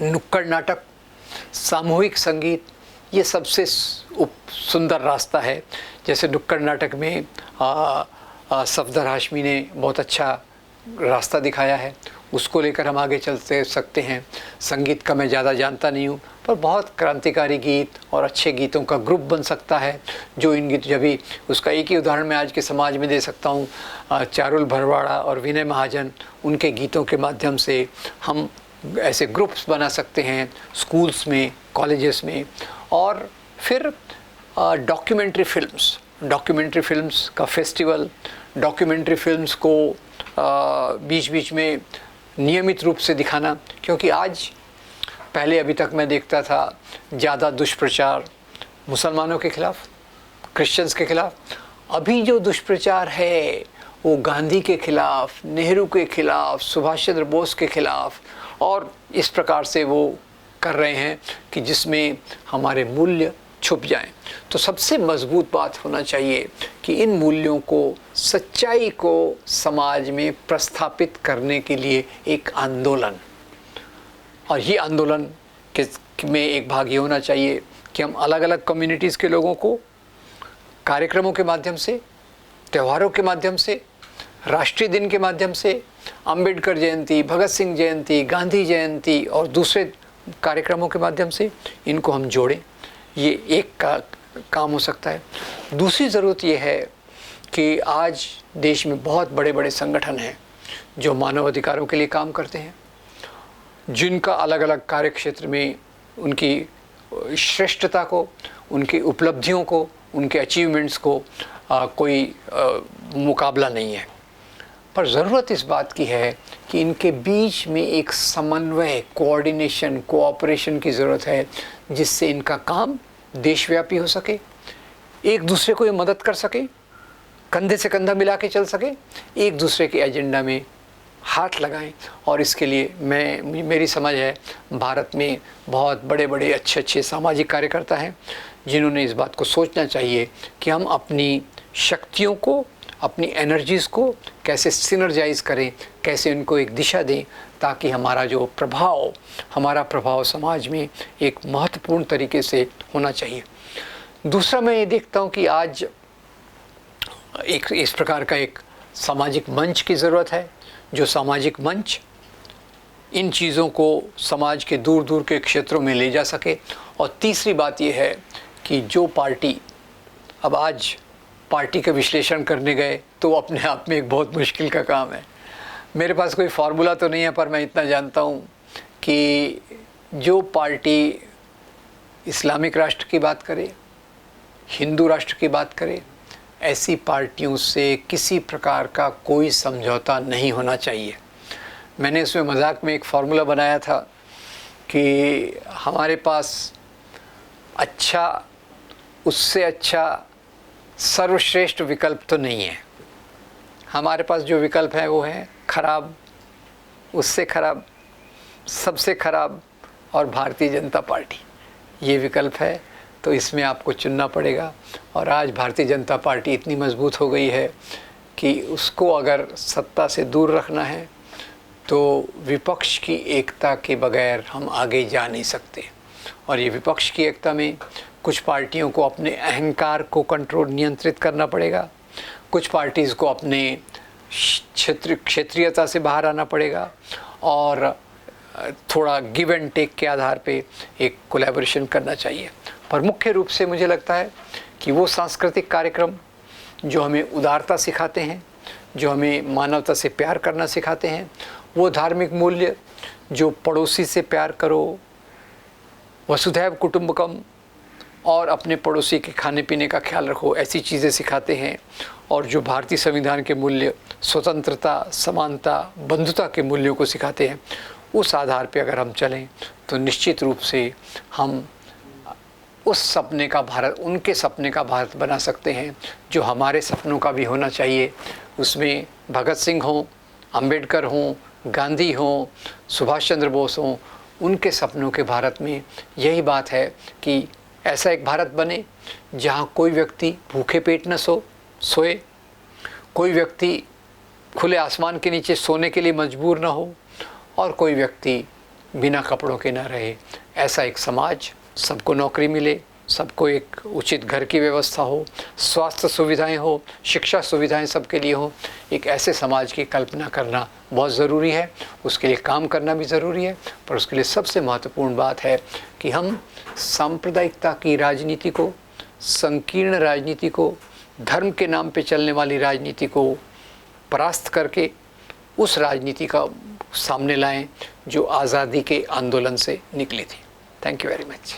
A: नुक्कड़ नाटक, सामूहिक संगीत, ये सबसे सुंदर रास्ता है। जैसे नुक्कड़ नाटक में सफदर हाशमी ने बहुत अच्छा रास्ता दिखाया है, उसको लेकर हम आगे चलते सकते हैं। संगीत का मैं ज़्यादा जानता नहीं हूँ, पर बहुत क्रांतिकारी गीत और अच्छे गीतों का ग्रुप बन सकता है, जो इन गीत, जब भी उसका एक ही उदाहरण मैं आज के समाज में दे सकता हूँ, चारुल भरवाड़ा और विनय महाजन, उनके गीतों के माध्यम से हम ऐसे ग्रुप्स बना सकते हैं स्कूल्स में, कॉलेजेस में। और फिर डॉक्यूमेंट्री फिल्म्स का फेस्टिवल, डॉक्यूमेंट्री फिल्म्स को बीच बीच में नियमित रूप से दिखाना, क्योंकि आज पहले अभी तक मैं देखता था ज़्यादा दुष्प्रचार मुसलमानों के खिलाफ, क्रिश्चियंस के खिलाफ। अभी जो दुष्प्रचार है वो गांधी के खिलाफ, नेहरू के खिलाफ, सुभाष चंद्र बोस के खिलाफ, और इस प्रकार से वो कर रहे हैं कि जिसमें हमारे मूल्य छुप जाएं। तो सबसे मजबूत बात होना चाहिए कि इन मूल्यों को, सच्चाई को समाज में प्रस्थापित करने के लिए एक आंदोलन, और ये आंदोलन में एक भाग ये होना चाहिए कि हम अलग अलग कम्युनिटीज़ के लोगों को कार्यक्रमों के माध्यम से, त्योहारों के माध्यम से, राष्ट्रीय दिन के माध्यम से, अंबेडकर जयंती, भगत सिंह जयंती, गांधी जयंती और दूसरे कार्यक्रमों के माध्यम से इनको हम जोड़ें। ये एक काम हो सकता है। दूसरी ज़रूरत ये है कि आज देश में बहुत बड़े बड़े संगठन हैं जो मानव अधिकारों के लिए काम करते हैं, जिनका अलग अलग कार्य क्षेत्र में उनकी श्रेष्ठता को, उनकी उपलब्धियों को, उनके अचीवमेंट्स को कोई मुकाबला नहीं है। पर ज़रूरत इस बात की है कि इनके बीच में एक समन्वय, कोऑर्डिनेशन, कोऑपरेशन की ज़रूरत है, जिससे इनका काम देशव्यापी हो सके, एक दूसरे को ये मदद कर सके, कंधे से कंधा मिला के चल सके, एक दूसरे के एजेंडा में हाथ लगाएं। और इसके लिए मेरी समझ है भारत में बहुत बड़े बड़े अच्छे सामाजिक कार्यकर्ता हैं जिन्होंने इस बात को सोचना चाहिए कि हम अपनी शक्तियों को, अपनी एनर्जीज़ को कैसे सिनर्जाइज करें, कैसे उनको एक दिशा दें, ताकि हमारा प्रभाव समाज में एक महत्वपूर्ण तरीके से होना चाहिए। दूसरा, मैं ये देखता हूँ कि आज एक इस प्रकार का एक सामाजिक मंच की ज़रूरत है, जो सामाजिक मंच इन चीज़ों को समाज के दूर दूर के क्षेत्रों में ले जा सके। और तीसरी बात यह है कि जो पार्टी, अब आज पार्टी का विश्लेषण करने गए तो अपने आप में एक बहुत मुश्किल का काम है। मेरे पास कोई फार्मूला तो नहीं है, पर मैं इतना जानता हूँ कि जो पार्टी इस्लामिक राष्ट्र की बात करे, हिंदू राष्ट्र की बात करे, ऐसी पार्टियों से किसी प्रकार का कोई समझौता नहीं होना चाहिए। मैंने इसमें मजाक में एक फार्मूला बनाया था कि हमारे पास उससे अच्छा सर्वश्रेष्ठ विकल्प तो नहीं है। हमारे पास जो विकल्प है वो है खराब, उससे खराब, सबसे खराब और भारतीय जनता पार्टी। ये विकल्प है, तो इसमें आपको चुनना पड़ेगा। और आज भारतीय जनता पार्टी इतनी मजबूत हो गई है कि उसको अगर सत्ता से दूर रखना है तो विपक्ष की एकता के बगैर हम आगे जा नहीं सकते। और ये विपक्ष की एकता में कुछ पार्टियों को अपने अहंकार को नियंत्रित करना पड़ेगा, कुछ पार्टीज़ को अपने क्षेत्रीयता से बाहर आना पड़ेगा, और थोड़ा गिव एंड टेक के आधार पे एक कोलैबोरेशन करना चाहिए। पर मुख्य रूप से मुझे लगता है कि वो सांस्कृतिक कार्यक्रम जो हमें उदारता सिखाते हैं, जो हमें मानवता से प्यार करना सिखाते हैं, वो धार्मिक मूल्य जो पड़ोसी से प्यार करो, वसुधैव कुटुंबकम, और अपने पड़ोसी के खाने पीने का ख्याल रखो, ऐसी चीज़ें सिखाते हैं। और जो भारतीय संविधान के मूल्य स्वतंत्रता, समानता, बंधुता के मूल्यों को सिखाते हैं, उस आधार पे अगर हम चलें तो निश्चित रूप से हम उस सपने का भारत, उनके सपने का भारत बना सकते हैं जो हमारे सपनों का भी होना चाहिए। उसमें भगत सिंह हों, अंबेडकर हों, गांधी हों, सुभाष चंद्र बोस हों, उनके सपनों के भारत में यही बात है कि ऐसा एक भारत बने जहाँ कोई व्यक्ति भूखे पेट न सोए, कोई व्यक्ति खुले आसमान के नीचे सोने के लिए मजबूर न हो, और कोई व्यक्ति बिना कपड़ों के न रहे। ऐसा एक समाज, सबको नौकरी मिले, सबको एक उचित घर की व्यवस्था हो, स्वास्थ्य सुविधाएं हो, शिक्षा सुविधाएं सबके लिए हो, एक ऐसे समाज की कल्पना करना बहुत ज़रूरी है। उसके लिए काम करना भी ज़रूरी है, पर उसके लिए सबसे महत्वपूर्ण बात है कि हम सांप्रदायिकता की राजनीति को, संकीर्ण राजनीति को, धर्म के नाम पे चलने वाली राजनीति को परास्त करके उस राजनीति का सामने लाएं जो आज़ादी के आंदोलन से निकली थी। Thank you very much.